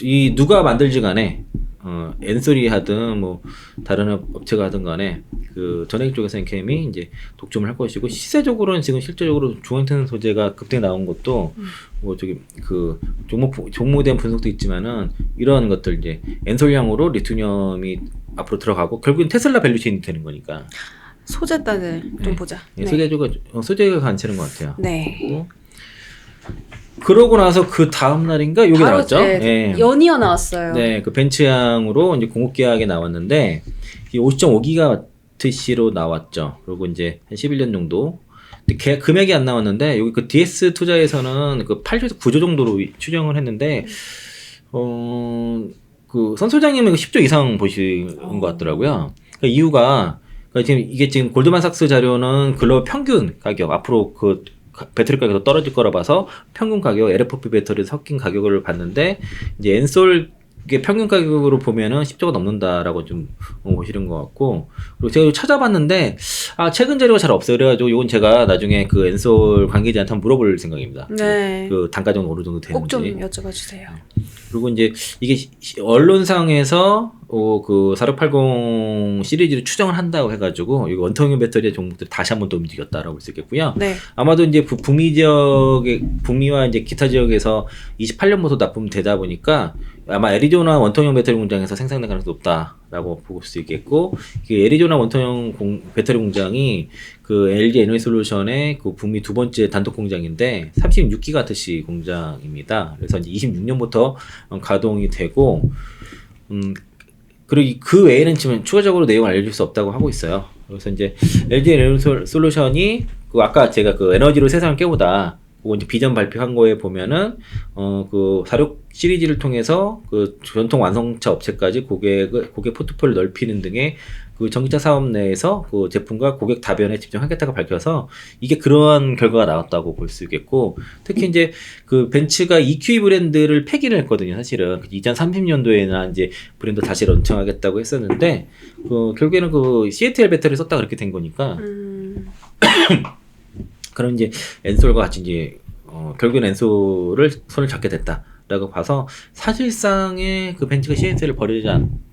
이 누가 만들지 간에 엔솔이 하든 뭐 다른 업체가 하든 간에 그 전액 쪽에서 엔캠이 이제 독점을 할 것이고 시세적으로는 지금 실제적으로 중앙태능 소재가 급등에 나온 것도 뭐 저기 그 종목에 대한 분석도 있지만은 이러한 것들 이제 엔솔량으로 리튬이 앞으로 들어가고 결국엔 테슬라 밸류체인이 되는 거니까 소재단을 좀 네. 보자. 네. 소재가 괜찮은 것 같아요. 네. 그러고 나서 그 다음 날인가 여기 나왔죠? 네. 연이어 나왔어요. 네, 그 벤츠향으로 이제 공급 계약에 나왔는데 50.5GWh로 나왔죠. 그리고 이제 한 11년 정도. 근데 계약 금액이 안 나왔는데 여기 그 DS 투자에서는 그 8조에서 9조 정도로 추정을 했는데 그 선 소장님은 10조 이상 보신 것 같더라고요. 그 이유가 지금 이게 지금 골드만삭스 자료는 글로벌 평균 가격 앞으로 그 배터리 가격이 더 떨어질 거라 봐서 평균 가격 LFP 배터리 섞인 가격을 봤는데 이제 엔솔 게 평균 가격으로 보면은 10조가 넘는다라고 좀 보시는 것 같고 그리고 제가 찾아봤는데 최근 자료가 잘 없어요. 그래가지고 이건 제가 나중에 그 엔솔 관계자한테 한번 물어볼 생각입니다. 네. 그 단가 정도 어느 정도 되는지 꼭 좀 여쭤봐 주세요. 그리고 이제 이게 언론상에서 그 4680 시리즈를 추정을 한다고 해가지고 이 원통형 배터리 종목들 다시 한번 또 움직였다라고 볼 수 있겠고요. 네. 아마도 이제 북미와 이제 기타 지역에서 28년부터 납품 되다 보니까 아마 애리조나 원통형 배터리 공장에서 생산될 가능성이 높다라고 볼 수 있겠고, 이게 애리조나 원통형 배터리 공장이 그 LG 에너지솔루션의 그 북미 두 번째 단독 공장인데 36기가와트시 공장입니다. 그래서 이제 26년부터 가동이 되고, 그리고 그 외에는 지금 추가적으로 내용을 알려줄 수 없다고 하고 있어요. 그래서 이제 LG 에너지솔루션이 그 아까 제가 그 에너지로 세상을 깨우다 그거 이제 비전 발표한 거에 보면은 그 46 시리즈를 통해서 그 전통 완성차 업체까지 고객 포트폴리오 넓히는 등의 그 전기차 사업 내에서 그 제품과 고객 다변에 집중하겠다고 밝혀서 이게 그러한 결과가 나왔다고 볼 수 있겠고, 특히 이제 그 벤츠가 EQ 브랜드를 폐기를 했거든요. 사실은 2030년도에나 이제 브랜드 다시 런칭하겠다고 했었는데 결국에는 그 CATL 배터리 썼다 그렇게 된 거니까. 그럼 이제 엔솔과 같이 이제 결국엔 엔솔을 손을 잡게 됐다라고 봐서 사실상의 그 벤츠가 CATL을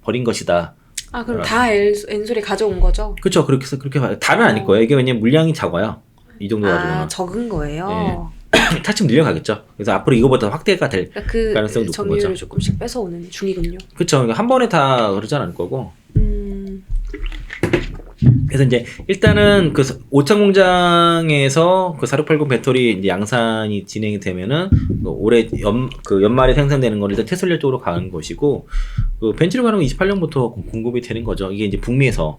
버린 것이다. 아, 그럼 다 엔솔이 가져온 거죠? 그렇죠. 그렇게 봐요. 다는 아닐 거예요. 이게 왜냐면 물량이 작아요. 이 정도 가지고는. 적은 거예요? 네. 차츰 늘려가겠죠. 그래서 앞으로 이거보다 확대가 될 그러니까 그 가능성이 높은 점유율을 거죠. 조금씩 뺏어오는 중이군요. 그렇죠. 그러니까 한 번에 다 그러진 않을 거고. 그래서 이제 일단은 그 오창 공장에서 그 4680 배터리 이제 양산이 진행이 되면은 올해 연말에 생산되는 건 일단 테슬라 쪽으로 가는 것이고, 그 벤츠로 가는 건 28년부터 공급이 되는 거죠. 이게 이제 북미에서.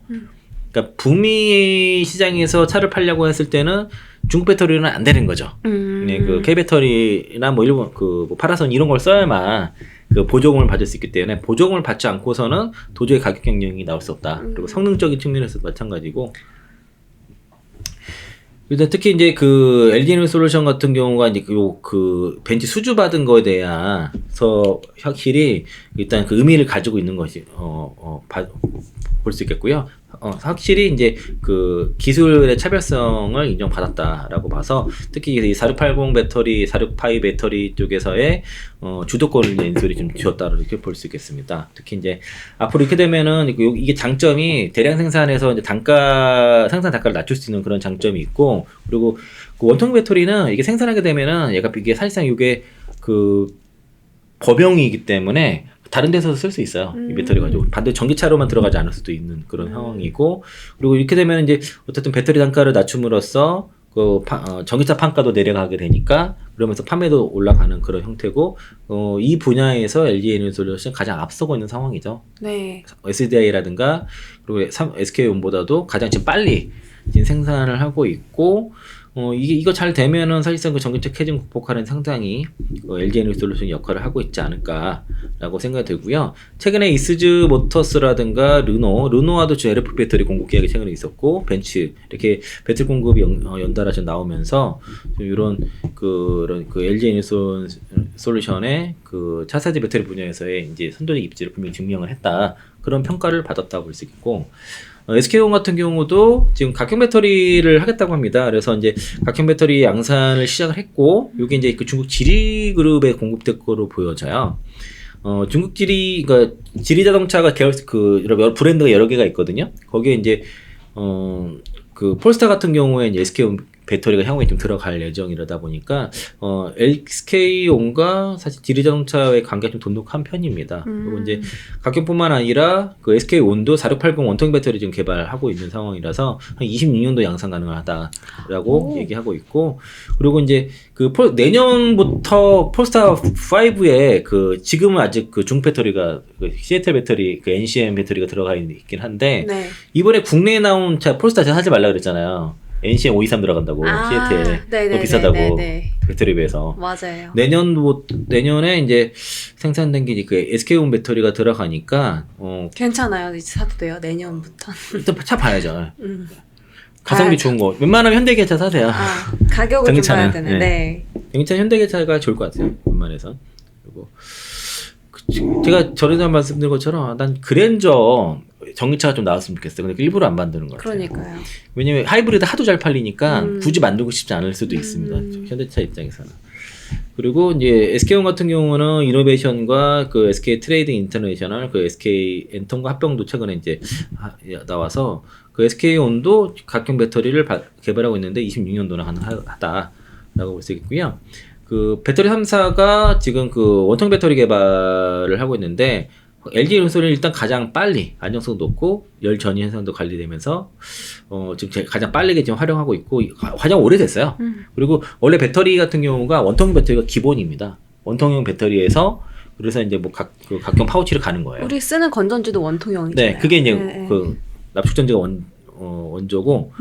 그러니까 북미 시장에서 차를 팔려고 했을 때는 중국 배터리는 안 되는 거죠. 네, 그 K 배터리나 뭐 일본 뭐 파라손 이런 걸 써야만 그 보조금을 받을 수 있기 때문에 보조금을 받지 않고서는 도저히 가격 경쟁이 나올 수 없다. 그리고 성능적인 측면에서도 마찬가지고. 일단 특히 이제 그 LG 에너솔루션 같은 경우가 이제 그 벤치 수주 받은 거에 대해서 확실히 일단 그 의미를 가지고 있는 것이 볼 수 있겠고요. 확실히 이제 그 기술의 차별성을 인정받았다라고 봐서 특히 이 4680 배터리, 468 배터리 쪽에서의 주도권을 인솔이 좀 쥐었다 이렇게 볼 수 있겠습니다. 특히 이제 앞으로 이렇게 되면은 이게 장점이 대량 생산해서 이제 생산 단가를 낮출 수 있는 그런 장점이 있고, 그리고 그 원통 배터리는 이게 생산하게 되면은 이게 사실상 이게 그 범용이기 때문에 다른 데서도 쓸 수 있어요. 이 배터리 가지고. 반대 전기차로만 들어가지 않을 수도 있는 그런 상황이고, 그리고 이렇게 되면 이제 어쨌든 배터리 단가를 낮춤으로써 전기차 판가도 내려가게 되니까 그러면서 판매도 올라가는 그런 형태고, 이 분야에서 LG 에너솔루션이 가장 앞서고 있는 상황이죠. 네. SDI라든가 그리고 SK온보다도 가장 지금 빨리 지금 생산을 하고 있고, 이거 잘 되면은 사실상 그 전기차 캐즘 극복하는 상당히 LG 에너솔루션이 역할을 하고 있지 않을까라고 생각이 들고요. 최근에 이스즈 모터스라든가 르노와도 LFP 배터리 공급 계약이 최근에 있었고, 벤츠 이렇게 배터리 공급이 연달아 좀 나오면서 이런 그 LG 에너솔루션의 그 차세대 배터리 분야에서의 이제 선도적 입지를 분명히 증명을 했다, 그런 평가를 받았다고 볼 수 있겠고, SK온 같은 경우도 지금 각형 배터리를 하겠다고 합니다. 그래서 이제 각형 배터리 양산을 시작을 했고, 이게 이제 그 중국 지리 그룹에 공급될 거로 보여져요. 중국 그러니까 지리 자동차가 여러 브랜드가 여러 개가 있거든요. 거기에 이제 그 폴스타 같은 경우에 이제 SK온 배터리가 향후에 좀 들어갈 예정이라다 보니까 SK온과 사실 지리자동차의 관계가 좀 돈독한 편입니다. 그리고 이제 각형뿐만 아니라 그 SK온도 4680 원통 배터리 지금 개발하고 있는 상황이라서 한 26년도 양산 가능하다라고 얘기하고 있고, 그리고 이제 내년부터 폴스타 5에 지금은 아직 그 중국 배터리가 시애틀 배터리 NCM 배터리가 들어가 있긴 한데, 네. 이번에 국내에 나온 차 폴스타 제가 사지 말라 그랬잖아요. NCM 523 들어간다고. 시애틀 또 비싸다고. 배터리 비해서. 맞아요. 내년에 이제 생산된 게 그 SK온 배터리가 들어가니까 괜찮아요. 이제 사도 돼요. 내년부터. 일단 차 봐야죠. 가성비 좋은 거. 웬만하면 현대기차 사세요. 가격을 좀 봐야 되네. 네. 전기차 현대기차가 좋을 것 같아요. 웬만해서. 그리고 제가 전에도 말씀드린 것처럼 난 그랜저 전기차가 좀 나왔으면 좋겠어요. 근데 일부러 안 만드는 것 같아요. 그러니까요. 왜냐면 하이브리드 하도 잘 팔리니까 굳이 만들고 싶지 않을 수도 있습니다. 현대차 입장에서는. 그리고 이제 SK온 같은 경우는 이노베이션과 그 SK 트레이드 인터내셔널, 그 SK 엔통과 합병도 최근에 이제 나와서 그 SK온도 각형 배터리를 개발하고 있는데 26년도나 가능하다라고 볼 수 있고요. 그 배터리 3사가 지금 그 원통 배터리 개발을 하고 있는데, LG 에너솔은 일단 가장 빨리 안정성 높고 열 전이 현상도 관리되면서 지금 가장 빠르게 지금 활용하고 있고, 가장 오래됐어요. 그리고 원래 배터리 같은 경우가 원통형 배터리가 기본입니다. 원통형 배터리에서 그래서 이제 뭐 각종 파우치를 가는 거예요. 우리 쓰는 건전지도 원통형이잖아요. 네, 그게 이제 그 납축전지가 원조고,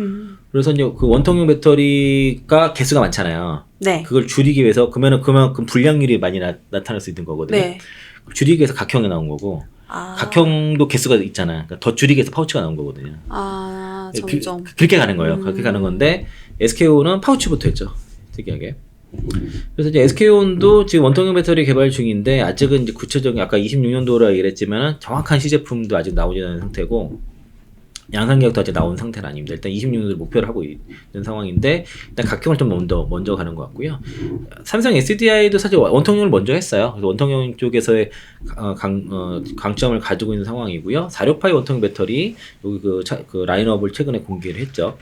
그래서 이제 그 원통형 배터리가 개수가 많잖아요. 네. 그걸 줄이기 위해서 그만큼 불량률이 많이 나타날 수 있는 거거든요. 네. 줄이기 위해서 각형이 나온 거고, 각형도 개수가 있잖아요. 그러니까 더 줄이기 위해서 파우치가 나온 거거든요. 점점. 그렇게 가는 거예요. 그렇게 가는 건데, SK온은 파우치부터 했죠. 특이하게. 그래서 이제 SK온도 지금 원통형 배터리 개발 중인데, 아직은 이제 구체적인 아까 26년도라 얘기를 했지만 정확한 시제품도 아직 나오지 않은 상태고, 양산계약도 아직 나온 상태는 아닙니다. 일단 26년을 목표를 하고 있는 상황인데 일단 각형을 좀 먼저 가는 것 같고요. 삼성 SDI도 사실 원통형을 먼저 했어요. 그래서 원통형 쪽에서의 강점을 가지고 있는 상황이고요. 46파이 원통형 배터리 여기 그 라인업을 최근에 공개를 했죠.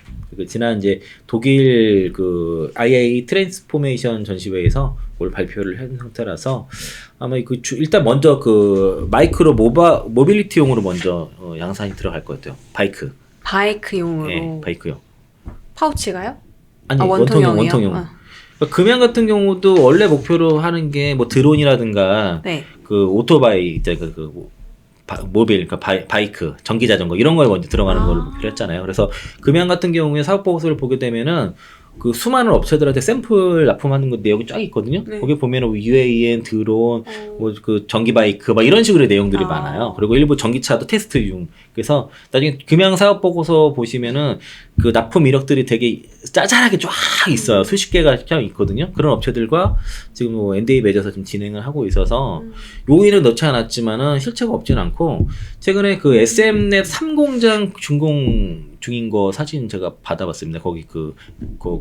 지난 이제 독일 그 IA 트랜스포메이션 전시회에서 올 발표를 한 상태라서 아마 일단 먼저 그 마이크로 모빌리티용으로 먼저 양산이 들어갈 것 같아요. 바이크용으로. 네, 바이크용. 파우치가요? 아니 원통형이요? 원통형. 그러니까 금양 같은 경우도 원래 목표로 하는 게 뭐 드론이라든가 네. 그 오토바이 이제 모빌, 그러니까 바이크, 전기 자전거 이런 거에 먼저 들어가는 걸 목표로 했잖아요. 그래서 금양 같은 경우에 사업 보고서를 보게 되면은 그 수많은 업체들한테 샘플 납품하는 거 내용이 쫙 있거든요. 네. 거기 보면은 UAM, 드론, 뭐 그 전기 바이크 막 이런 식으로 내용들이 많아요. 그리고 일부 전기차도 테스트용. 그래서 나중에 금양 사업 보고서 보시면은 그 납품 이력들이 되게 짜잘하게 쫙 있어요. 수십 개가 쫙 있거든요. 그런 업체들과 지금 뭐 NDA 맺어서 좀 진행을 하고 있어서 요인은 넣지 않았지만은 실체가 없진 않고 최근에 그 SM랩 3공장 준공 중인 거 사진 제가 받아봤습니다. 거기 그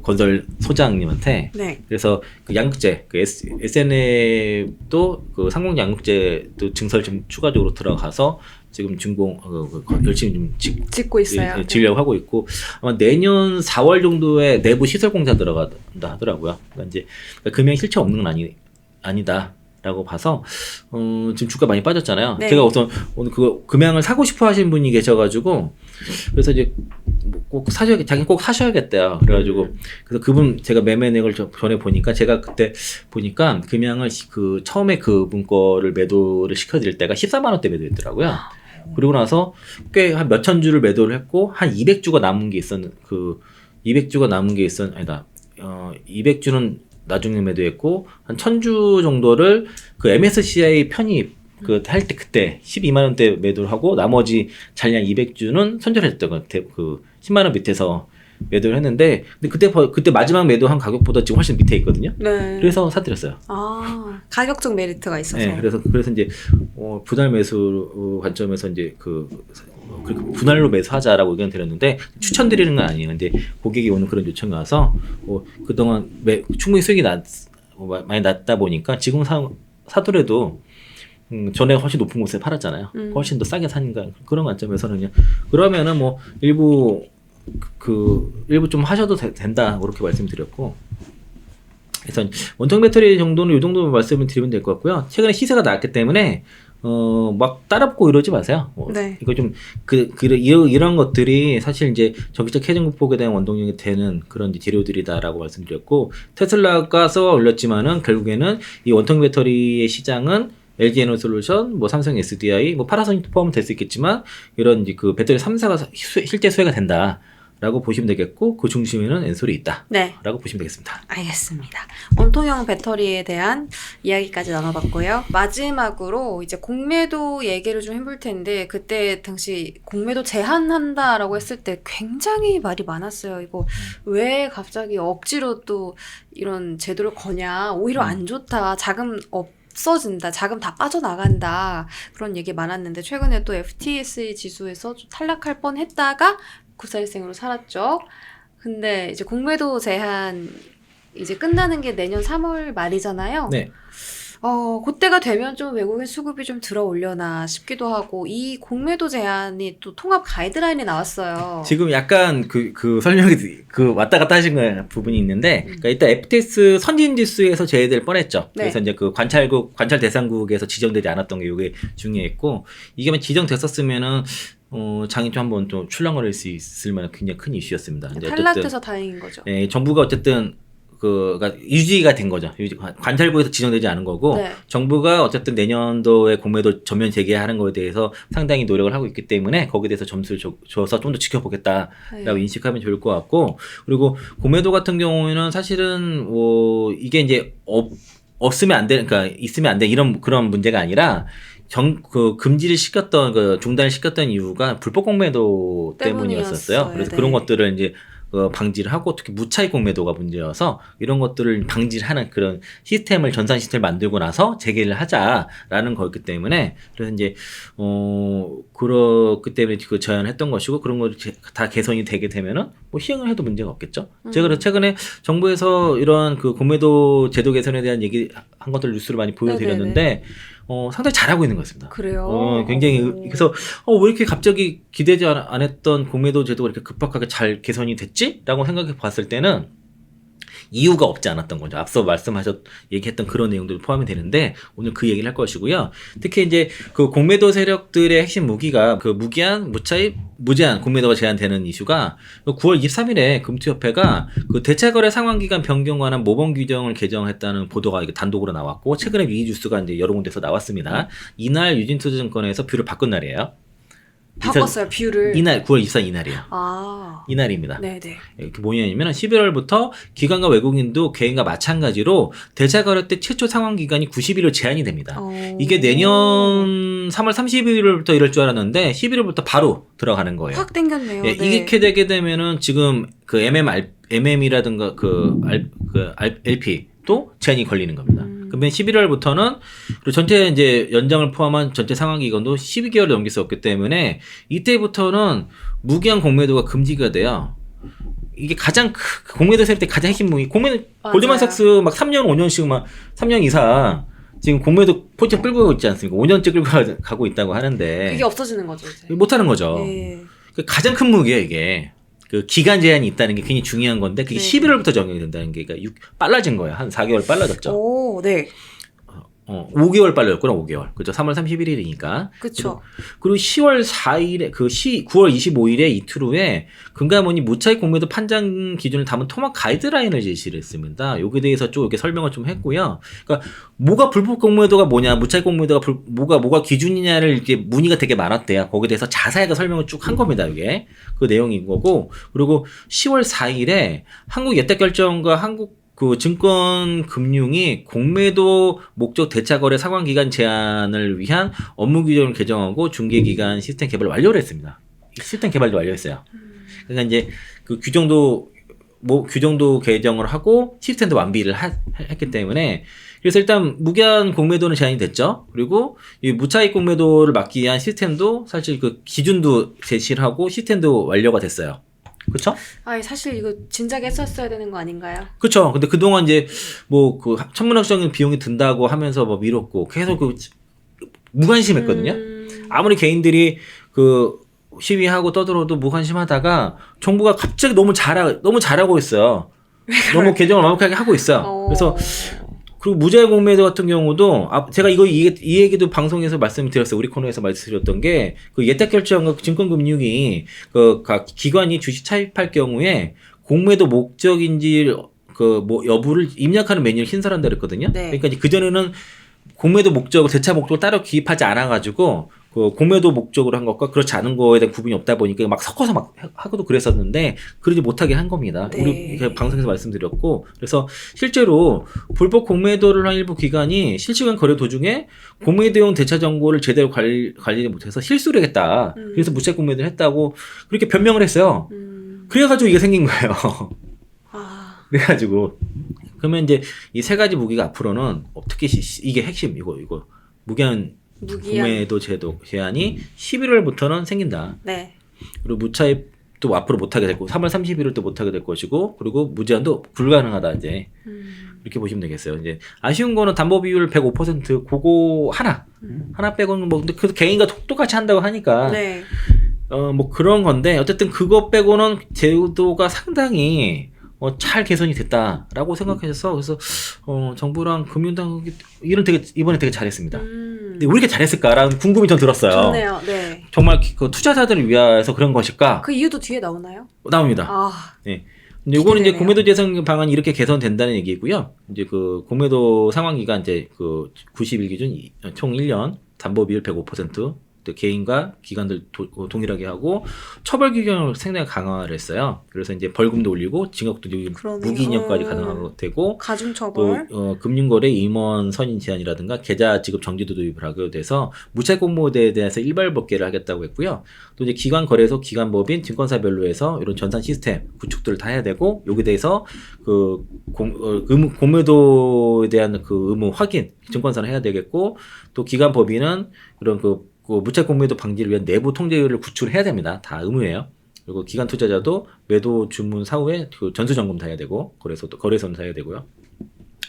건설 소장님한테. 네. 그래서 그 양극재, 그 SNF도 그 상공장 양극재도 증설 좀 추가적으로 들어가서 지금 준공 열심히 좀 짓고 있어요. 지려고 하고 있고 아마 내년 4월 정도에 내부 시설 공사 들어간다 하더라고요. 그러니까 이제 금형 실체 없는 건 아니다라고 봐서 지금 주가 많이 빠졌잖아요. 네. 제가 우선 오늘 그 금양을 사고 싶어 하신 분이 계셔가지고 그래서 이제 자기 꼭 사셔야겠대요. 그래가지고 그래서 그분 제가 매매액을 전에 보니까 제가 그때 보니까 금양을 그 처음에 그분 거를 매도를 시켜드릴 때가 14만 원대 매도했더라고요. 그리고 나서 꽤 한 몇천 주를 매도를 했고 한 200주가 남은 게 아니다. 200주는 나중에 매도했고 한 1000주 정도를 그 MSCI 편입 할 때 그때 12만 원대 매도를 하고 나머지 잔량 200주는 손절했던 것 같아요. 그 10만 원 밑에서 매도를 했는데 근데 그때 마지막 매도한 가격보다 지금 훨씬 밑에 있거든요. 네. 그래서 사드렸어요. 가격적 메리트가 있어서. 네, 그래서 이제 분할 매수 관점에서 이제 분할로 매수하자라고 의견 드렸는데 추천드리는 건 아니에요. 근데 고객이 오늘 그런 요청이 와서 그동안 충분히 수익이 많이 났다 보니까 지금 사더라도 전에 훨씬 높은 곳에 팔았잖아요. 훨씬 더 싸게 사니까 그런 관점에서는 그냥 그러면은 뭐 일부 좀 하셔도 된다 그렇게 말씀드렸고 그래서 원통 배터리 정도는 이 정도 말씀을 드리면 될 것 같고요. 최근에 시세가 나왔기 때문에 막 따라붙고 이러지 마세요. 네. 이거 좀 이런 것들이 사실 이제 전기차 캐전 극복에 대한 원동력이 되는 그런 재료들이다라고 말씀드렸고 테슬라가 쏘아 올렸지만은 결국에는 이 원통 배터리의 시장은 LG 에너솔루션, 뭐 삼성 SDI, 뭐 파나소닉도 포함은 될 수 있겠지만 이런 이제 그 배터리 3사가 실제 수혜가 된다라고 보시면 되겠고 그 중심에는 엔솔이 있다라고 네. 보시면 되겠습니다. 알겠습니다. 원통형 배터리에 대한 이야기까지 나눠봤고요. 마지막으로 이제 공매도 얘기를 좀 해볼 텐데 그때 당시 공매도 제한한다라고 했을 때 굉장히 말이 많았어요. 이거 왜 갑자기 억지로 또 이런 제도를 거냐. 오히려 안 좋다. 자금 없어진다. 자금 다 빠져나간다. 그런 얘기 많았는데 최근에 또 FTSE 지수에서 좀 탈락할 뻔했다가 구사일생으로 살았죠. 근데 이제 공매도 제한 이제 끝나는 게 내년 3월 말이잖아요. 네. 그때가 되면 좀 외국인 수급이 좀 들어오려나 싶기도 하고 이 공매도 제한이 또 통합 가이드라인이 나왔어요. 지금 약간 그 설명이 왔다 갔다 하신 부분이 있는데 그러니까 일단 FTS 선진 지수에서 제외될 뻔했죠. 네. 그래서 이제 그 관찰 대상국에서 지정되지 않았던 게 이게 중요했고 이게 지정됐었으면은 장이 좀 한번 좀 출렁거릴 수 있을 만한 굉장히 큰 이슈였습니다. 이제 탈락돼서 다행인 거죠. 네, 정부가 어쨌든 그러니까 유지가 된 거죠. 관찰국에서 지정되지 않은 거고 네. 정부가 어쨌든 내년도에 공매도 전면 재개하는 거에 대해서 상당히 노력을 하고 있기 때문에 거기에 대해서 점수를 줘서 좀 더 지켜보겠다라고 네. 인식하면 좋을 것 같고 그리고 공매도 같은 경우에는 사실은 이게 이제 없으면 안 되는 그러니까 있으면 안 되는 그런 문제가 아니라 금지를 시켰던 중단을 시켰던 이유가 불법 공매도 때문이었었어요. 그래서 네. 그런 것들을 이제 방지를 하고 특히 무차익 공매도가 문제여서 이런 것들을 방지를 하는 그런 시스템을 전산 시스템을 만들고 나서 재개를 하자라는 거였기 때문에 그래서 이제 그렇기 때문에 그 제안했던 것이고 그런 거 다 개선이 되게 되면은 뭐 시행을 해도 문제가 없겠죠. 제가 그래서 최근에 정부에서 이런 그 공매도 제도 개선에 대한 얘기 한 것들 뉴스를 많이 보여드렸는데 상당히 잘하고 있는 것 같습니다. 그래요? 굉장히 그래서 왜 이렇게 갑자기 기대지 않았던 공매도 제도가 이렇게 급박하게 잘 개선이 됐지? 라고 생각해 봤을 때는 이유가 없지 않았던 거죠. 앞서 얘기했던 그런 내용들도 포함이 되는데 오늘 그 얘기를 할 것이고요. 특히 이제 그 공매도 세력들의 핵심 무기가 그 무기한, 무차입, 무제한 공매도가 제한되는 이슈가 9월 23일에 금투협회가 그 대차거래 상환기간 변경에 관한 모범 규정을 개정했다는 보도가 단독으로 나왔고 최근에 위기뉴스가 이제 여러 군데서 나왔습니다. 이날 유진투자증권에서 뷰를 바꾼 날이에요. 바꿨어요, 뷰를. 이날 9월 24일 이날이에요. 이날입니다. 네네. 이게 뭐냐면 11월부터 기관과 외국인도 개인과 마찬가지로 대차거래 때 최초 상환 기간이 90일로 제한이 됩니다. 이게 내년 3월 31일부터 이럴 줄 알았는데 11월부터 바로 들어가는 거예요. 확 땡겼네요. 네. 이렇게 되게 되면은 지금 그 MM이라든가 LP 또 제한이 걸리는 겁니다. 그러면 11월부터는 그리고 전체 이제 연장을 포함한 전체 상환 기간도 12개월을 넘길 수 없기 때문에 이때부터는 무기한 공매도가 금지가 돼요. 이게 가장 공매도 세력 때 가장 핵심 무기 공매도 골드만삭스 막 3년 5년씩 막 3년 이상 지금 공매도 포지션 끌고 가고 있지 않습니까? 5년째 끌고 가고 있다고 하는데 그게 없어지는 거죠 이제. 못 하는 거죠. 네. 가장 큰 무기예요 이게. 그 기간 제한이 있다는 게 굉장히 중요한 건데 그게 11월부터 적용이 된다는 게 그러니까 빨라진 거예요. 한 4개월 빨라졌죠. 오, 네. 5개월 빨라졌구나. 5개월. 그죠? 3월 31일이니까. 그렇죠. 그리고 10월 4일에 9월 25일에 이틀 후에 금감원이 무차익 공매도 판단 기준을 담은 토막 가이드라인을 제시를 했습니다. 여기에 대해서 좀 이렇게 설명을 좀 했고요. 그러니까 뭐가 불법 공매도가 뭐냐, 무차익 공매도가 뭐가 기준이냐를 이렇게 문의가 되게 많았대요. 거기에 대해서 자세하게 설명을 쭉 한 겁니다. 이게 그 내용인 거고. 그리고 10월 4일에 한국 예탁결정과 한국 그 증권금융이 공매도 목적 대차거래 상환기간 제한을 위한 업무 규정을 개정하고 중개기간 시스템 개발을 완료를 했습니다. 시스템 개발도 완료했어요. 그러니까 이제 그 규정도 개정을 하고 시스템도 완비를 했기 때문에 그래서 일단 무기한 공매도는 제한이 됐죠. 그리고 이 무차익 공매도를 막기 위한 시스템도 사실 그 기준도 제시를 하고 시스템도 완료가 됐어요. 그렇죠? 사실 이거 진작에 했었어야 되는 거 아닌가요? 그렇죠. 근데 그동안 이제 뭐 그 천문학적인 비용이 든다고 하면서 뭐 미뤘고 계속 그 무관심했거든요. 아무리 개인들이 그 시위하고 떠들어도 무관심하다가 정부가 갑자기 너무 잘하고 있어요. 너무 개정을 완벽하게 하고 있어요. 그래서 그리고 무제한 공매도 같은 경우도 제가 이 얘기도 방송에서 말씀드렸어요. 우리 코너에서 말씀드렸던 게 그 예탁결정과 증권금융이 그 각 기관이 주식 차입할 경우에 공매도 목적인지 여부를 입력하는 메뉴를 신설한다 그랬거든요. 네. 그러니까 그전에는 공매도 목적을 대차 목적을 따로 기입하지 않아가지고 그 공매도 목적으로 한 것과 그렇지 않은 거에 대한 구분이 없다 보니까 막 섞어서 막 하고도 그랬었는데 그러지 못하게 한 겁니다. 네. 우리 방송에서 말씀드렸고 그래서 실제로 불법 공매도를 한 일부 기관이 실시간 거래 도중에 공매도용 대차 정보를 제대로 관리를 못해서 실수를 했다. 그래서 무차익 공매도를 했다고 그렇게 변명을 했어요. 그래가지고 이게 생긴 거예요. 그래가지고 그러면 이제 이 세 가지 무기가 앞으로는 특히 이게 핵심 이거 무기한 공매도 제도 제한이 11월부터는 생긴다. 네. 그리고 무차입도 앞으로 못하게 됐고 3월 31일도 못하게 될 것이고 그리고 무제한도 불가능하다 이제 이렇게 보시면 되겠어요. 이제 아쉬운 거는 담보 비율 105% 그거 하나 빼고는 뭐 근데 그 개인과 똑같이 한다고 하니까 네. 뭐 그런 건데 어쨌든 그거 빼고는 제도가 상당히 잘 개선이 됐다라고 생각해서 그래서 정부랑 금융당국이 이번에 되게 잘했습니다. 근데 왜 이렇게 잘했을까라는 궁금이 좀 들었어요. 좋네요. 네. 정말 그 투자자들을 위해서 그런 것일까? 그 이유도 뒤에 나오나요? 나옵니다. 네. 근데 이거는 이제 공매도 재산 방안이 이렇게 개선된다는 얘기고요. 이제 그 공매도 상환 기간 이제 그 90일 기준 총 1년 담보 비율 105% 또 개인과 기관들 동일하게 하고 처벌 규정을 상당히 강화를 했어요. 그래서 이제 벌금도 올리고 징역도 무기징역까지 가능하게 되고 가중처벌 또 금융거래 임원 선임 제한이라든가 계좌 지급 정지도 도입을 하게 돼서 무채 공모대에 대해서 일괄법계를 하겠다고 했고요. 또 이제 기관 거래소, 기관법인, 증권사별로 해서 이런 전산 시스템 구축들을 다 해야 되고 여기에 대해서 그 공매도에 대한 그 의무 확인 증권사는 해야 되겠고 또 기관법인은 이런 그 무채 공매도 방지를 위한 내부 통제를 구축해야 됩니다. 다 의무예요. 그리고 기관 투자자도 매도 주문 사후에 그 전수 점검 다 해야 되고 거래소는 다 해야 되고요.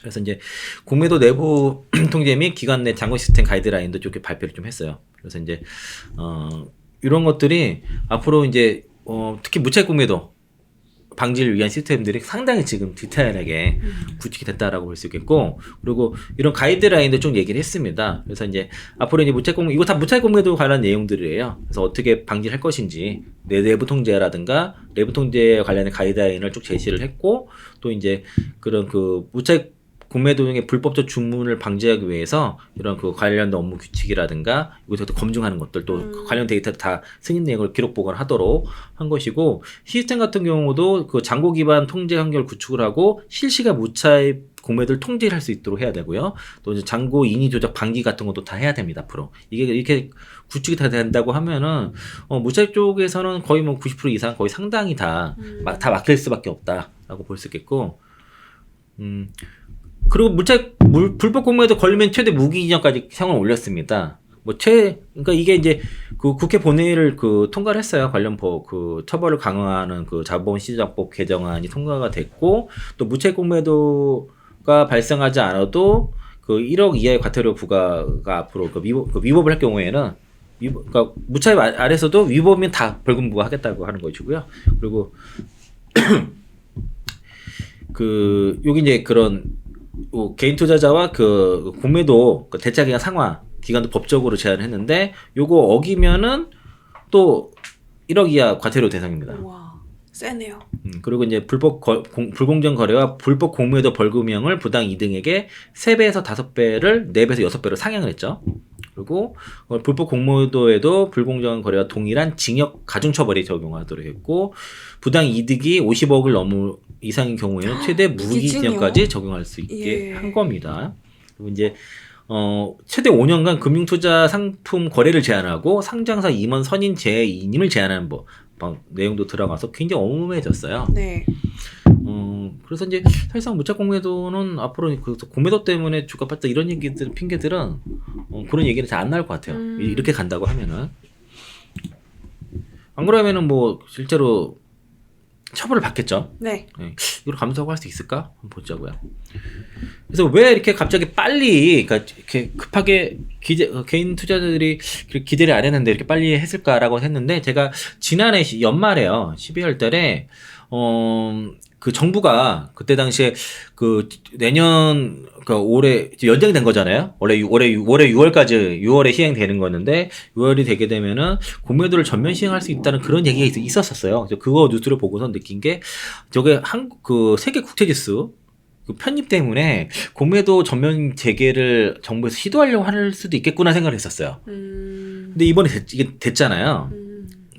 그래서 이제 공매도 내부 통제 및 기관 내 장고 시스템 가이드라인도 좀 발표를 좀 했어요. 그래서 이제 이런 것들이 앞으로 이제 특히 무채 공매도 방지를 위한 시스템들이 상당히 지금 디테일하게 구축이 됐다라고 볼 수 있겠고, 그리고 이런 가이드라인도 좀 얘기를 했습니다. 그래서 이제 앞으로 이제 이거 다 무채 공매도 관련 내용들이에요. 그래서 어떻게 방지를 할 것인지 내부 통제라든가 내부 통제에 관련된 가이드라인을 쭉 제시를 했고, 또 이제 그런 그 무채 공매도 등의 불법적 주문을 방지하기 위해서 이런 그 관련된 업무 규칙이라든가 이것도 검증하는 것들 또 관련 데이터 다 승인 내역을 기록 보관하도록 한 것이고, 시스템 같은 경우도 그 잔고 기반 통제 환경을 구축을 하고 실시간 무차입 공매도를 통제할 수 있도록 해야 되고요. 또 이제 잔고 인위 조작 방지 같은 것도 다 해야 됩니다. 앞으로 이게 이렇게 구축이 다 된다고 하면은 무차입 쪽에서는 거의 뭐 90% 이상 거의 상당히 다 막힐 수밖에 없다라고 볼 수 있겠고. 그리고 불법 공매도 걸리면 최대 무기징역까지 형을 올렸습니다. 그러니까 이게 이제 그 국회 본회의를 통과를 했어요. 관련 그 처벌을 강화하는 그 자본시장법 개정안이 통과가 됐고, 또 무채 공매도가 발생하지 않아도 그 1억 이하의 과태료 부과가 앞으로 위법을 할 경우에는 그러니까 무차입 아래서도 위법이면 다 벌금 부과하겠다고 하는 것이고요. 그리고 여기 이제 그런 개인 투자자와 그 공매도 대차기간 상환 기간도 법적으로 제한을 했는데 요거 어기면은 또 1억 이하 과태료 대상입니다. 와, 세네요. 그리고 이제 불공정 거래와 불법 공매도 벌금형을 부당 2등에게 3배에서 5배를 4배에서 6배로 상향을 했죠. 그리고 불법 공매도에도 불공정한 거래와 동일한 징역 가중처벌이 적용하도록 했고, 부당 이득이 50억을 넘을 이상인 경우에는 최대 무기징역까지 적용할 수 있게 한 겁니다. 그리고 이제 최대 5년간 금융투자 상품 거래를 제한하고 상장사 임원 선임 재임을 제한하는 내용도 들어가서 굉장히 엄해졌어요. 네. 그래서 이제 사실상 무채 공매도는 앞으로 공매도 때문에 주가 빠졌다 이런 핑계들은 그런 얘기는 잘 안 나올 것 같아요. 이렇게 간다고 하면은. 안 그러면은 실제로 처벌을 받겠죠. 네. 이걸 감수하고 할 수 있을까? 한번 보자고요. 그래서 왜 이렇게 갑자기 빨리, 그러니까 이렇게 급하게 개인 투자자들이 기대를 안 했는데 이렇게 빨리 했을까라고 했는데, 제가 지난해 연말에요, 12월 달에 그 정부가 그때 당시에 내년 올해 연장이 된 거잖아요. 올해 6월까지 6월에 시행되는 거였는데 6월이 되게 되면은 공매도를 전면 시행할 수 있다는 그런 얘기가 있었었어요. 그래서 그거 뉴스를 보고서 느낀 게 저게 세계 국채지수 편입 때문에 공매도 전면 재개를 정부에서 시도하려고 할 수도 있겠구나 생각을 했었어요. 근데 이번에 이게 됐잖아요.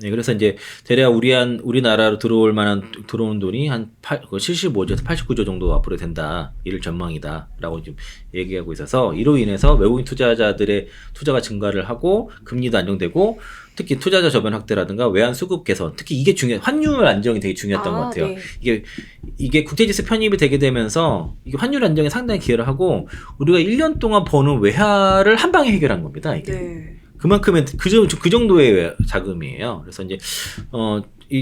네, 그래서 이제 대략 우리나라로 들어온 돈이 한 75조에서 89조 정도 앞으로 된다. 이를 전망이다라고 좀 얘기하고 있어서, 이로 인해서 외국인 투자자들의 투자가 증가를 하고 금리도 안정되고, 특히 투자자 저변 확대라든가 외환 수급 개선, 특히 이게 환율 안정이 되게 중요했던 것 같아요. 네. 이게 국제지수 편입이 되게 되면서 이게 환율 안정에 상당히 기여를 하고, 우리가 1년 동안 버는 외화를 한 방에 해결한 겁니다. 이게. 네. 그만큼은 그 정도의 자금이에요. 그래서 이제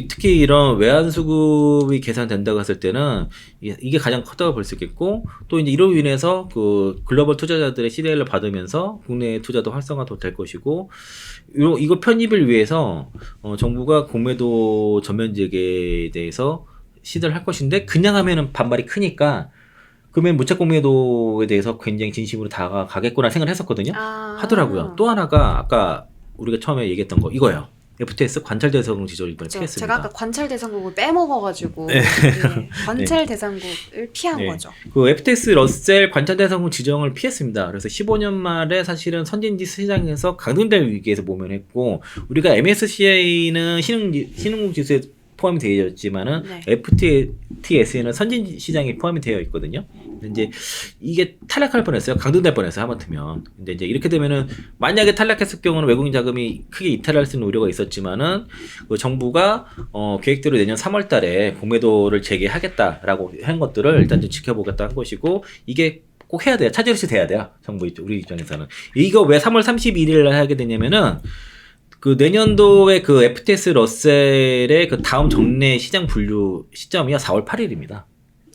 특히 이런 외환 수급이 계산된다고 했을 때는 이게 가장 컸다고 볼 수 있겠고, 또 이제 이로 인해서 그 글로벌 투자자들의 시대를 받으면서 국내 투자도 활성화도 될 것이고, 이거 편입을 위해서 정부가 공매도 전면 재개에 대해서 시도를 할 것인데, 그냥 하면은 반발이 크니까 그러면 무채 공매도에 대해서 굉장히 진심으로 다가가겠구나 생각을 했었거든요. 하더라고요. 또 하나가 아까 우리가 처음에 얘기했던 거 이거예요. FTS 관찰 대상국 지정을 이번에 그렇죠. 피했습니다. 제가 아까 관찰 대상국을 빼먹어가지고 네. 네. 관찰 대상국을 피한 네. 거죠. 그 FTS 러셀 관찰 대상국 지정을 피했습니다. 그래서 15년 말에 사실은 선진지 시장에서 강등될 위기에서 모면했고 우리가 MSCI는 신흥국 지수에 포함이 되어 있지만은 네. FTS에는 선진 시장이 포함이 되어 있거든요. 근데 이제 이게 탈락할 뻔했어요. 강등될 뻔했어요. 하마터면. 근데 이제 이렇게 되면은 만약에 탈락했을 경우는 외국인 자금이 크게 이탈할 수 있는 우려가 있었지만은 그 정부가 계획대로 내년 3월달에 공매도를 재개하겠다라고 한 것들을 일단 좀 지켜보겠다 한 것이고 이게 꼭 해야 돼요. 차질없이 돼야 돼요. 정부 우리 입장에서는. 이거 왜 3월 31일 날 하게 되냐면은 그 내년도에 그 FTS 러셀의 그 다음 정례 시장 분류 시점이 4월 8일입니다.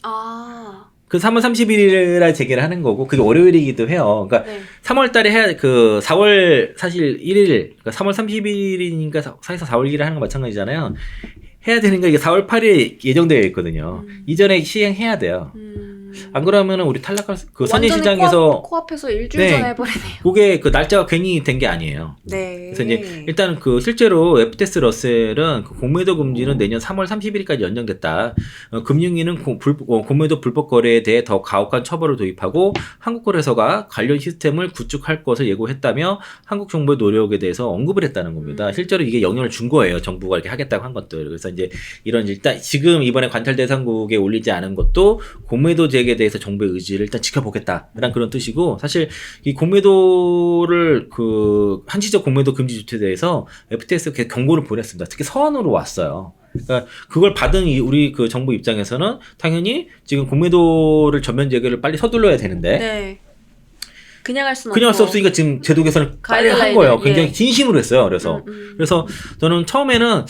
아, 그 3월 31일에 재개를 하는 거고 그게 월요일이기도 해요. 그러니까 네. 3월 달에 해야 그 4월 사실 1일 그러니까 3월 30일이니까 사실상 4월 1일에 하는 거 마찬가지잖아요. 해야 되는 게 이게 4월 8일 예정되어 있거든요. 이전에 시행해야 돼요. 안 그러면은 우리 탈락할 그 선진 시장에서 코앞에서 일주일 네. 전에 해버리네요. 그게 그 날짜가 괜히 된 게 아니에요. 네. 그래서 이제 일단 그 실제로 FTS 러셀은 그 공매도 금지는 내년 3월 30일까지 연장됐다. 금융위는 공매도 불법 거래에 대해 더 가혹한 처벌을 도입하고 한국거래소가 관련 시스템을 구축할 것을 예고했다며 한국 정부의 노력에 대해서 언급을 했다는 겁니다. 실제로 이게 영향을 준 거예요. 정부가 이렇게 하겠다고 한 것들. 그래서 이제 이런 일단 지금 이번에 관찰 대상국에 올리지 않은 것도 공매도 재개에 대해서 정부의 의지를 일단 지켜보겠다라는 그런 뜻이고 사실 이 공매도를 그 한시적 공매도 금지 조치에 대해서 FTS가 경고를 보냈습니다. 특히 서한으로 왔어요. 그러니까 그걸 받은 우리 그 정부 입장에서는 당연히 지금 공매도를 전면 재개를 빨리 서둘러야 되는데 네. 그냥 할 수는 그냥 할 수 없고. 없으니까 지금 제도 개선을 빨리 한 가이드라인을, 거예요. 굉장히 예. 진심으로 했어요. 그래서 그래서 음. 저는 처음에는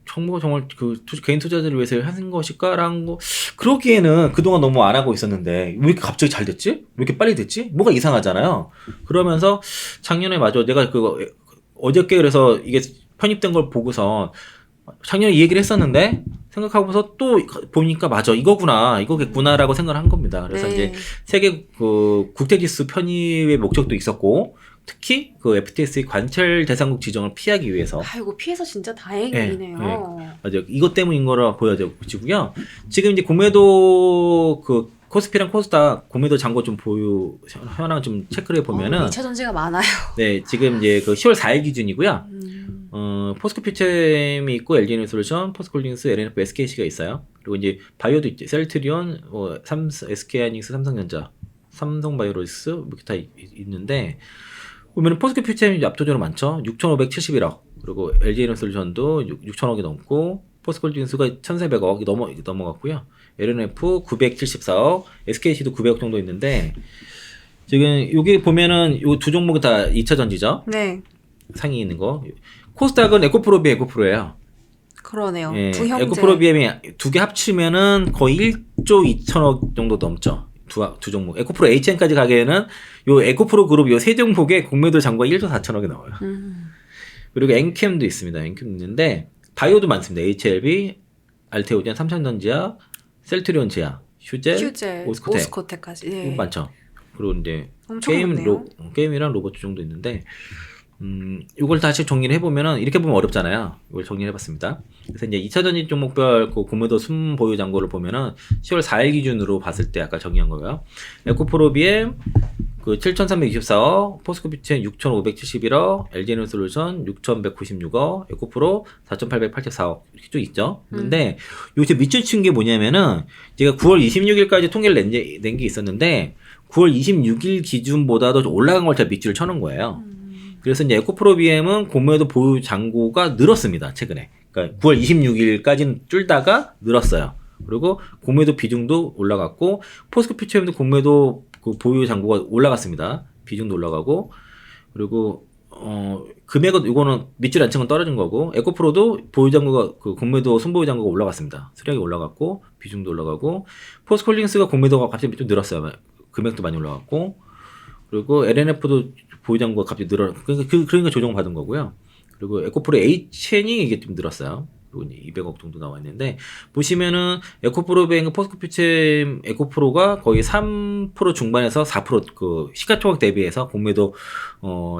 정부가 정말 그 개인 투자자를 위해서 하는 것일까라는 거 그러기에는 그동안 너무 안 하고 있었는데 왜 이렇게 갑자기 잘 됐지? 왜 이렇게 빨리 됐지? 뭐가 이상하잖아요. 그러면서 작년에 맞아 내가 그거 어저께 그래서 이게 편입된 걸 보고서 작년에 이 얘기를 했었는데 생각하고서 또 보니까 맞아 이거겠구나라고 생각을 한 겁니다. 그래서 네. 이제 세계 그 국제지수 편입의 목적도 있었고 특히 그 FTS의 관찰 대상국 지정을 피하기 위해서 아이고 피해서 진짜 다행이네요. 맞아요. 이것 때문인 거라 보여지고요. 지금 이제 공매도 그 코스피랑 코스닥 공매도 잔고 좀 보유 현황 좀 체크를 해 보면은 2차 전지가 많아요. 네 지금 이제 그 10월 4일 기준이고요. 포스코 퓨처엠이 있고 LG에너지솔루션, 포스코홀딩스, LNF, SKC가 있어요. 그리고 이제 바이오도 있죠. 셀트리온, SK하이닉스, 삼성전자, 삼성바이오로직스 이렇게 다 있는데 보면 포스코 퓨처엠이 압도적으로 많죠. 6,571억. 그리고 LG에너지솔루션도 6,000억이 넘고 포스코홀딩스가 1,400억이 넘어갔고요. LNF 974억, SKC도 900억 정도 있는데 지금 여기 보면은 요 두 종목이 다 2차 전지죠. 네. 상위 있는 거. 코스닥은 에코프로비엠. 그러네요. 예, 두 형제. 에코프로비엠이 두 개 합치면은 거의 1조 2천억 정도 넘죠. 두 종목. 에코프로 HN까지 가기에는 요 에코프로 그룹 요 세 종목의 공매도 잔고가 1조 4천억이 나와요. 그리고 엔캠도 있습니다. 엔캠 있는데 바이오도 많습니다. HLB, 알테오젠, 삼성전지약, 셀트리온 제약, 휴젤, 오스코텍까지. 예. 이거 많죠. 그리고 이제 엄청 많네요. 게임이랑 로봇 정도 있는데 이걸 다시 정리를 해보면은 이렇게 보면 어렵잖아요. 이걸 정리를 해봤습니다. 그래서 이제 2차 전지 종목별 그 공매도 순보유 잔고를 보면은 10월 4일 기준으로 봤을 때 아까 정의한 거고요. 에코프로비엠 그 7,324억, 포스코퓨처엠 6,571억, LG에너지솔루션 6,196억, 에코프로 4,884억 이렇게 쭉 있죠. 근데 요새 밑줄 친 게 뭐냐면은 제가 9월 26일까지 통계를 낸 게 있었는데 9월 26일 기준보다도 올라간 걸 제가 밑줄을 쳐놓은 거예요. 그래서 이제 에코프로비엠은 공매도 보유 잔고가 늘었습니다. 최근에. 그러니까 9월 26일까지는 줄다가 늘었어요. 그리고 공매도 비중도 올라갔고 포스코퓨처엠도 공매도 그 보유 잔고가 올라갔습니다. 비중도 올라가고 그리고 금액은 이거는 밑줄 안 친 건 떨어진 거고 에코프로도 보유 잔고가 그 공매도 순보유 잔고가 올라갔습니다. 수량이 올라갔고 비중도 올라가고 포스코홀딩스가 공매도가 갑자기 좀 늘었어요. 금액도 많이 올라갔고 그리고 LNF도 보유 잔고가 갑자기 그러니까 조정 받은 거고요. 그리고 에코프로 HN이 이게 좀 늘었어요. 그리고 200억 정도 나와 있는데 보시면은 에코프로뱅크 포스코퓨처엠 에코프로가 거의 3% 중반에서 4% 그 시가총액 대비해서 공매도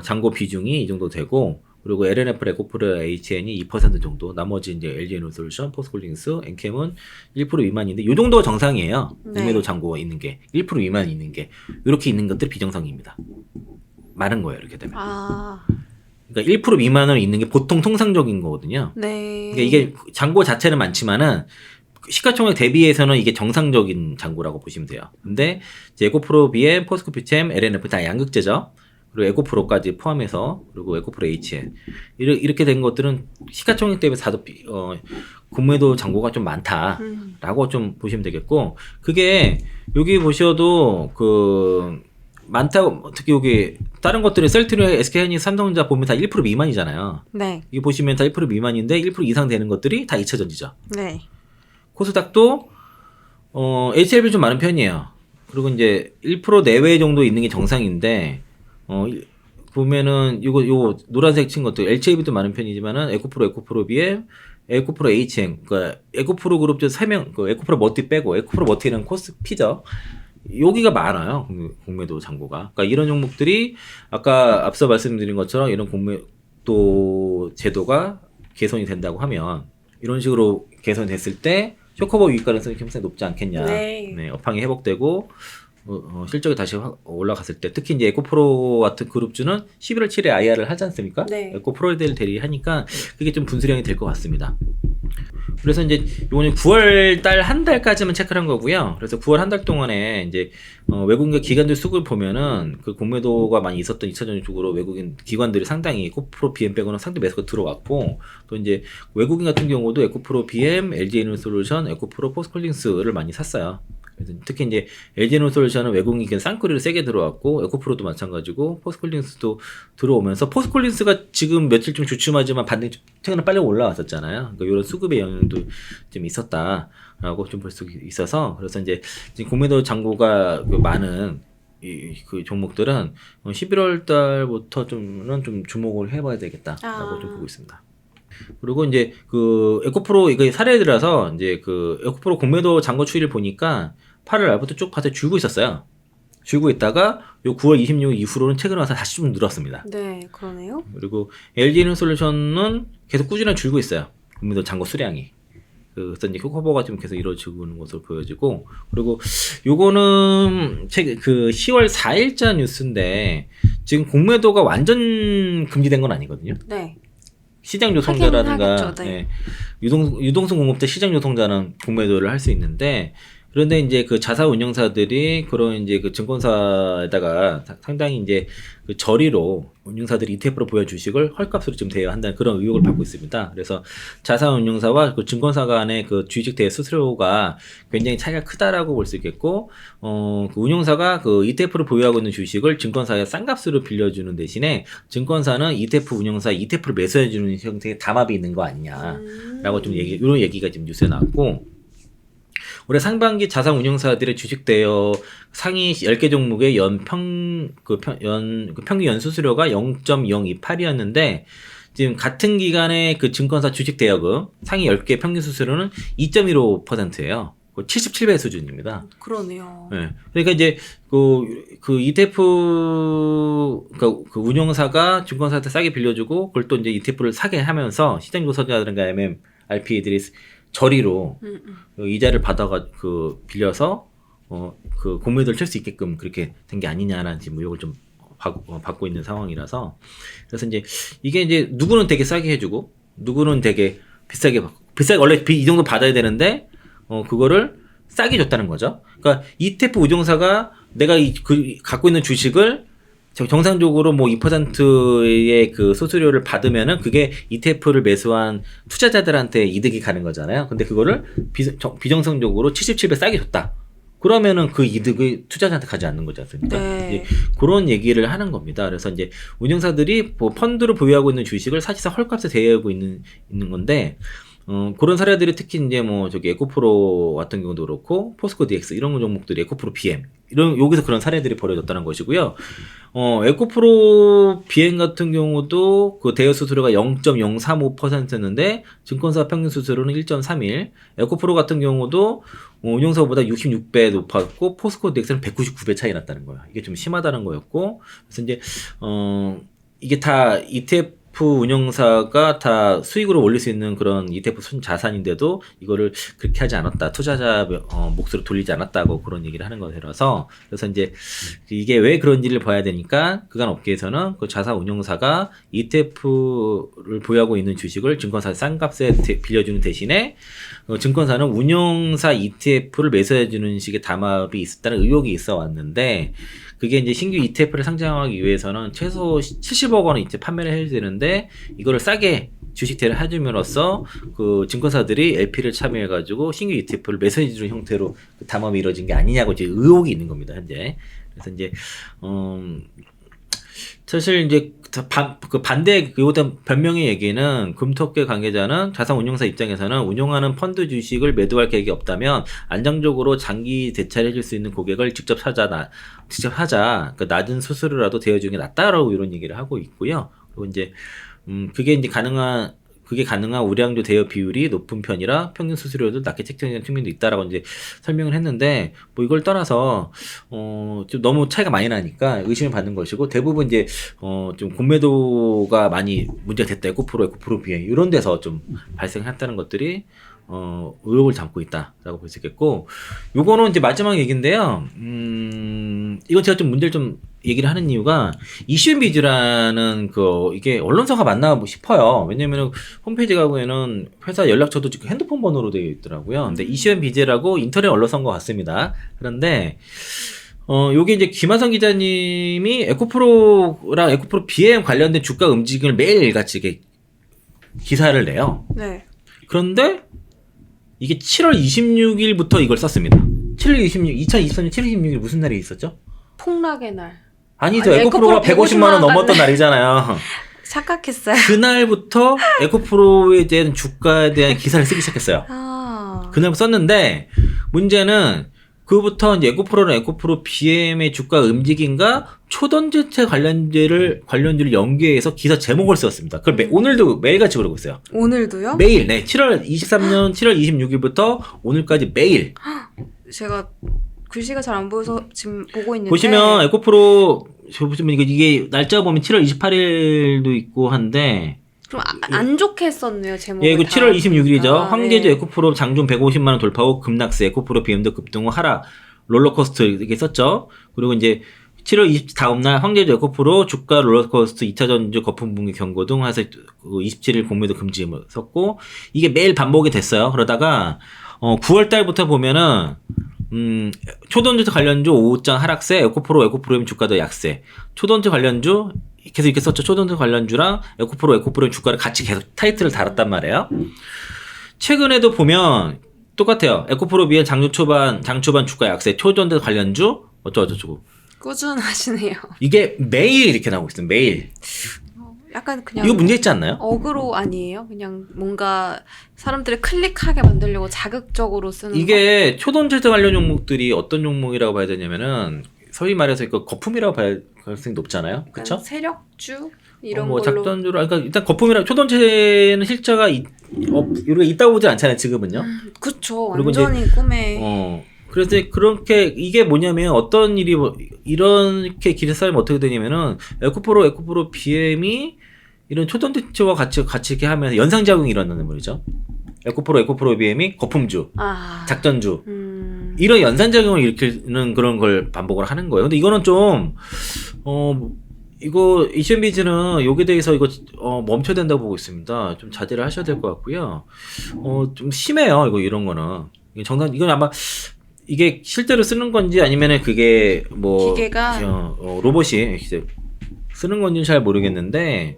잔고 비중이 이 정도 되고 그리고 LNF, 에코프로, HN이 2% 정도. 나머지 이제 LG에너솔루션, 포스코홀딩스, 엔캠은 1% 미만인데 요 정도가 정상이에요. 네. 공매도 잔고가 있는 게 1% 미만 있는 게 이렇게 있는 것들이 비정상입니다. 많은 거예요 이렇게 되면. 그러니까 1% 미만으로 있는 게 보통 통상적인 거거든요. 네. 그러니까 이게 잔고 자체는 많지만은 시가총액 대비해서는 이게 정상적인 잔고라고 보시면 돼요. 근데 이제 에코프로 BM, 포스코 피챔, LNF 다 양극재죠. 그리고 에코프로까지 포함해서 그리고 에코프로 HN 이렇게 된 것들은 시가총액 대비해서 다도 공매도 잔고가 좀 많다라고 좀 보시면 되겠고 그게 여기 보셔도 그 많다고 특히 여기 다른 것들이 셀트리온, SK하이닉스, 삼성전자 보면 다 1% 미만이잖아요. 네. 이게 보시면 다 1% 미만인데 1% 이상 되는 것들이 다 2차전지죠. 네. 코스닥도 HLB 좀 많은 편이에요. 그리고 이제 1% 내외 정도 있는 게 정상인데 보면은 요거 노란색 친 것도 LCAB도 많은 편이지만은 에코프로 BM, 에코프로 HN, 그러니까 에코프로 그룹 중 3명, 그 에코프로 머티 빼고 에코프로 머티는 코스피죠. 여기가 많아요. 공매도 잔고가. 그러니까 이런 종목들이 아까 앞서 말씀드린 것처럼 이런 공매도 제도가 개선이 된다고 하면 이런 식으로 개선됐을 때 쇼커버 유입 가능성이 굉장히 높지 않겠냐. 네. 업황이 회복되고 실적이 다시 올라갔을 때 특히 이제 에코프로 같은 그룹주는 11월 7일에 IR을 하지 않습니까? 네. 에코프로에 대리하니까 그게 좀 분수령이 될 것 같습니다. 그래서 이제 이번에 9월 달 한 달까지만 체크를 한 거고요. 그래서 9월 한 달 동안에 이제 외국인 기관들 수급을 보면은 그 공매도가 많이 있었던 2차전지 쪽으로 외국인 기관들이 상당히 에코프로 BM 빼고는 상대 매수가 들어왔고 또 이제 외국인 같은 경우도 에코프로 BM, LG에너솔루션, 에코프로 포스코홀딩스를 많이 샀어요. 그래서 특히 이제 LG에너솔루션은 외국인 기관 쌍끌이로 세게 들어왔고 에코프로도 마찬가지고 포스코홀딩스도 들어오면서 포스코홀딩스가 지금 며칠 좀 주춤하지만 반등이 최근에 빨리 올라왔었잖아요. 그러니까 이런 수급의 영향도 좀 있었다라고 좀 볼 수 있어서 그래서 이제 지금 공매도 잔고가 많은 그 종목들은 11월 달부터 좀 주목을 해봐야 되겠다라고 좀 보고 있습니다. 그리고 이제 그 에코프로 이거 사례들어서 이제 그 에코프로 공매도 잔고 추이를 보니까 8월 말부터 쭉 파서 줄고 있었어요. 줄고 있다가 요 9월 26일 이후로는 최근에 와서 다시 좀 늘었습니다. 네, 그러네요. 그리고 LG에너솔루션은 계속 꾸준히 줄고 있어요. 공매도 잔고 수량이. 그래서 이제 커버가 좀 계속 이루어지고 있는 것으로 보여지고 그리고 요거는 그 10월 4일자 뉴스인데 지금 공매도가 완전 금지된 건 아니거든요. 네. 시장 조성자라든가 하겠죠, 네. 유동성 공급대 시장 조성자는 공매도를 할 수 있는데 그런데 이제 그 자사 운영사들이 그런 이제 그 증권사에다가 상당히 이제 그 저리로 운영사들이 ETF로 보여 주식을 헐값으로 좀 대여한다는 그런 의혹을 받고 있습니다. 그래서 자사 운영사와 그 증권사 간의 그 주식 대여 수수료가 굉장히 차이가 크다라고 볼 수 있겠고, 그 운영사가 그 ETF로 보유하고 있는 주식을 증권사에 싼 값으로 빌려주는 대신에 증권사는 ETF 운영사에 ETF를 매수해주는 형태의 담합이 있는 거 아니냐라고 좀 이런 얘기가 지금 뉴스에 나왔고. 올해 상반기 자산 운용사들의 주식 대여 상위 10개 종목의 평균 연수수료가 0.028이었는데 지금 같은 기간에 그 증권사 주식 대여금 상위 10개 평균 수수료는 2.15%예요. 77배 수준입니다. 그러네요. 네. 그러니까 이제 그 ETF 그 운용사가 증권사한테 싸게 빌려주고 그걸 또 이제 ETF를 사게 하면서 시장 조사자들과 RP들이 저리로 이자를 받아가 빌려서 그 공매도를 칠 수 있게끔 그렇게 된 게 아니냐라는 지금 의혹을 좀 받고 있는 상황이라서 그래서 이제 이게 이제 누구는 되게 싸게 해주고 누구는 되게 비싸게 원래 이 정도 받아야 되는데 그거를 싸게 줬다는 거죠. 그러니까 ETF 운용사가 내가 갖고 있는 주식을 정상적으로 뭐 2%의 그 수수료를 받으면은 그게 ETF를 매수한 투자자들한테 이득이 가는 거잖아요. 근데 그거를 비정상적으로 77배 싸게 줬다. 그러면은 그 이득이 투자자한테 가지 않는 거지 않습니까? 네. 그런 얘기를 하는 겁니다. 그래서 이제 운영사들이 뭐 펀드로 보유하고 있는 주식을 사실상 헐값에 대여하고 있는 건데, 그런 사례들이 특히 이제 뭐 에코프로 같은 경우도 그렇고 포스코 DX 이런 종목들이 에코프로 BM 여기서 그런 사례들이 벌어졌다는 것이고요. 에코프로 BM 같은 경우도 그 대여 수수료가 0.035%였는데 증권사 평균 수수료는 1.31. 에코프로 같은 경우도 운용사보다 66배 높았고 포스코 DX는 199배 차이 났다는 거예요. 이게 좀 심하다는 거였고 그래서 이제 이게 다 ETF 운용사가 다 수익으로 올릴 수 있는 그런 ETF 순 자산인데도 이거를 그렇게 하지 않았다. 투자자 몫으로 돌리지 않았다고 그런 얘기를 하는 것이라서 그래서 이제 이게 왜 그런지를 봐야 되니까 그간 업계에서는 그 자산 운용사가 ETF를 보유하고 있는 주식을 증권사 싼 값에 빌려주는 대신에 증권사는 운용사 ETF를 매수해주는 식의 담합이 있었다는 의혹이 있어 왔는데 그게 이제 신규 ETF를 상장하기 위해서는 최소 70억 원은 이제 판매를 해야 되는데 이거를 싸게 주식 대를 해줌으로써 그 증권사들이 LP를 참여해가지고 신규 ETF를 매수해주는 형태로 그 담합이 이루어진 게 아니냐고 이제 의혹이 있는 겁니다 현재. 그래서 이제 사실 이제 그 반대 그보다 변명의 얘기는 금토계 관계자는 자산 운용사 입장에서는 운용하는 펀드 주식을 매도할 계획이 없다면 안정적으로 장기 대차를 해줄 수 있는 고객을 직접 하자. 그 낮은 수수료라도 대여주는 게 낫다라고 이런 얘기를 하고 있고요. 그리고 이제 그게 이제 가능한 우량주 대여 비율이 높은 편이라 평균 수수료도 낮게 책정되는 측면도 있다라고 이제 설명을 했는데 뭐 이걸 떠나서 좀 너무 차이가 많이 나니까 의심을 받는 것이고 대부분 이제 좀 공매도가 많이 문제가 됐다. 에코프로 비행 이런 데서 좀 발생했다는 것들이 의혹을 담고 있다라고 볼 수 있겠고 요거는 이제 마지막 얘기인데요. 이건 제가 좀 문제를 좀 얘기를 하는 이유가 이슈앤비즈라는 이게 언론사가 맞나 싶어요. 왜냐면 홈페이지 가보면은 회사 연락처도 지금 핸드폰 번호로 되어 있더라고요. 근데 이슈앤비즈라고 인터넷 언론사인 것 같습니다. 그런데 요게 이제 김하성 기자님이 에코프로랑 에코프로 BM 관련된 주가 움직임을 매일같이 이렇게 기사를 내요. 네. 그런데 이게 7월 26일부터 이걸 썼습니다. 2023년 7월 26일 무슨 날이 있었죠? 폭락의 날. 아니죠. 아니, 에코프로가 150만 원 넘었던 날이잖아요. 착각했어요. 그날부터 에코프로에 대한 주가에 대한 기사를 쓰기 시작했어요. 그날부터 썼는데 문제는 그부터 이제 에코프로랑 에코프로 BM의 주가 움직임과 초전지체 관련주를 연계해서 기사 제목을 썼습니다. 그걸 오늘도 매일같이 그러고 있어요. 오늘도요? 매일, 네. 23년 7월 26일부터 오늘까지 매일. 제가 글씨가 잘 안 보여서 지금 보고 있는데. 보시면 에코프로, 보시면 이게 날짜 보면 7월 28일도 있고 한데. 그럼 안 좋게 썼네요, 제목을. 예, 이거 7월 26일이죠. 황제주 네. 에코프로 장중 150만원 돌파 후 급락세, 에코프로 BM도 급등 후 하락, 롤러코스터 이렇게 썼죠. 그리고 이제 7월 20일 다음날 황제주 에코프로 주가 롤러코스터 2차 전주 거품 붕괴 경고 등 해서 27일 공매도 금지 썼고, 이게 매일 반복이 됐어요. 그러다가, 9월 달부터 보면은, 초전지 관련주 5장 하락세, 에코프로 주가도 약세. 초전지 관련주 계속 이렇게 썼죠. 초전지 관련주랑 에코프로 주가를 같이 계속 타이틀을 달았단 말이에요. 최근에도 보면 똑같아요. 에코프로 비해 장 초반 주가 약세, 초전지 관련주 어쩌고저쩌고. 꾸준하시네요. 이게 매일 이렇게 나오고 있어요. 매일. 약간 그냥 이거 문제 있지 않나요? 어그로 아니에요? 그냥 뭔가 사람들을 클릭하게 만들려고 자극적으로 쓰는 이게 초전지 관련 종목들이 어떤 종목이라고 봐야 되냐면은 소위 말해서 이거 거품이라고 봐야 가능성이 높잖아요. 그렇죠? 세력주 이런 뭐 걸로. 작전주로 그러니까 일단 거품이라 초전지는 실자가 이렇게 있다고 보지 않잖아요. 지금은요. 그쵸. 그리고 완전히 꿈에. 그래서 그렇게 이게 뭐냐면 어떤 일이 이렇게 길에 쌓이면 어떻게 되냐면은 에코프로 BM이 이런 초전지와 같이 이렇게 하면서 연상작용이 일어나는 거죠. 에코프로 BM이 거품주, 작전주 이런 연산작용을 일으키는 그런 걸 반복을 하는 거예요. 근데 이거는 좀 이거 이슈앤비즈는 여기에 대해서 이거 멈춰야 된다고 보고 있습니다. 좀 자제를 하셔야 될 것 같고요. 좀 심해요. 이런 거는 이건 아마 이게 실제로 쓰는 건지 아니면은 그게 뭐 기계가 로봇이 쓰는 건지는 잘 모르겠는데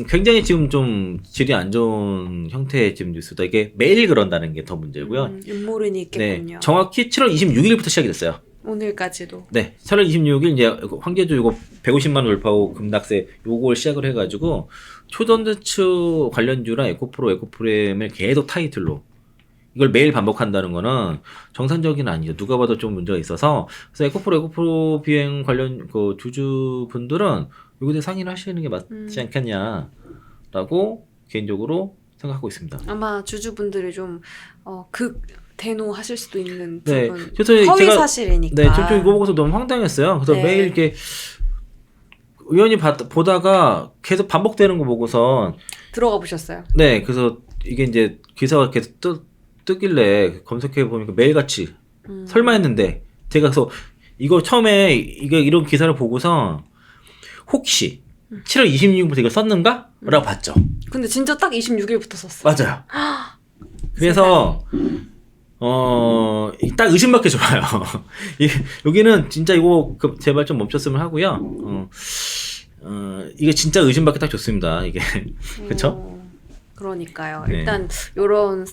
굉장히 지금 좀 질이 안 좋은 형태의 지금 뉴스다. 이게 매일 그런다는 게 더 문제고요. 음모론이 있겠군요. 네, 정확히 7월 26일부터 시작이 됐어요. 오늘까지도. 네, 7월 26일 이제 황제주 이거 150만 원 돌파하고 급락세 요걸 시작을 해가지고 초전지체 관련주랑 에코프로엠을 계속 타이틀로 이걸 매일 반복한다는 거는 정상적인 아니죠. 누가 봐도 좀 문제가 있어서 그래서 에코프로 비행 관련 그 주주분들은 요거에 상의를 하시는 게 맞지 않겠냐라고 개인적으로 생각하고 있습니다. 아마 주주분들이 좀 대노하실 수도 있는 네, 부분. 그래서 허위 제가 사실이니까. 네, 좀 이거 보고서 너무 황당했어요. 그래서 네. 매일 이렇게 우연히 보다가 계속 반복되는 거 보고서 들어가 보셨어요? 네, 그래서 이게 이제 기사가 계속 뜨길래 검색해 보니까 매일같이 설마 했는데 제가 그래서 이거 처음에 이게 이런 기사를 보고서 혹시 7월 26일부터 이걸 썼는가? 라고 봤죠. 근데 진짜 딱 26일부터 썼어요. 맞아요. 그래서 딱 의심밖에 좋아요. 여기는 진짜 이거 제발 좀 멈췄으면 하고요. 이게 진짜 의심받기 딱 좋습니다. 이게 그렇죠? 그러니까요. 네. 일단 요런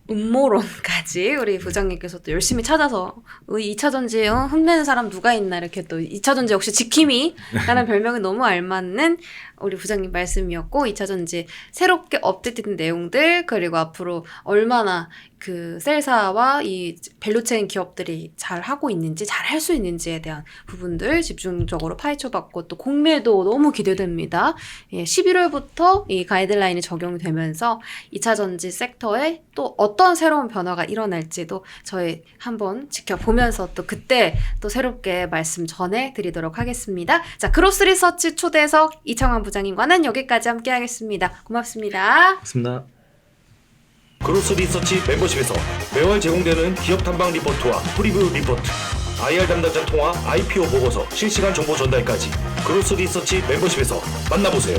음모론까지 우리 부장님께서 또 열심히 찾아서 이 2차 전지에 흠내는 사람 누가 있나 이렇게 또 2차 전지 역시 지킴이 라는 별명이 너무 알맞는 우리 부장님 말씀이었고 2차 전지 새롭게 업데이트된 내용들 그리고 앞으로 얼마나 그 셀사와 이 밸류체인 기업들이 잘 하고 있는지 잘 할 수 있는지에 대한 부분들 집중적으로 파헤쳐봤고 또 공매도 너무 기대됩니다. 11월부터 이 가이드라인이 적용되면서 2차 전지 섹터에 또 어떤 새로운 변화가 일어날지도 저희 한번 지켜보면서 또 그때 또 새롭게 말씀 전해드리도록 하겠습니다. 자, 그로스 리서치 초대석 이청환 부장님과는 여기까지 함께 하겠습니다. 고맙습니다. 맞습니다. 그로스 리서치 멤버십에서 매월 제공되는 기업 탐방 리포트와 프리뷰 리포트, IR 담당자 통화 IPO 보고서 실시간 정보 전달까지 그로스 리서치 멤버십에서 만나보세요.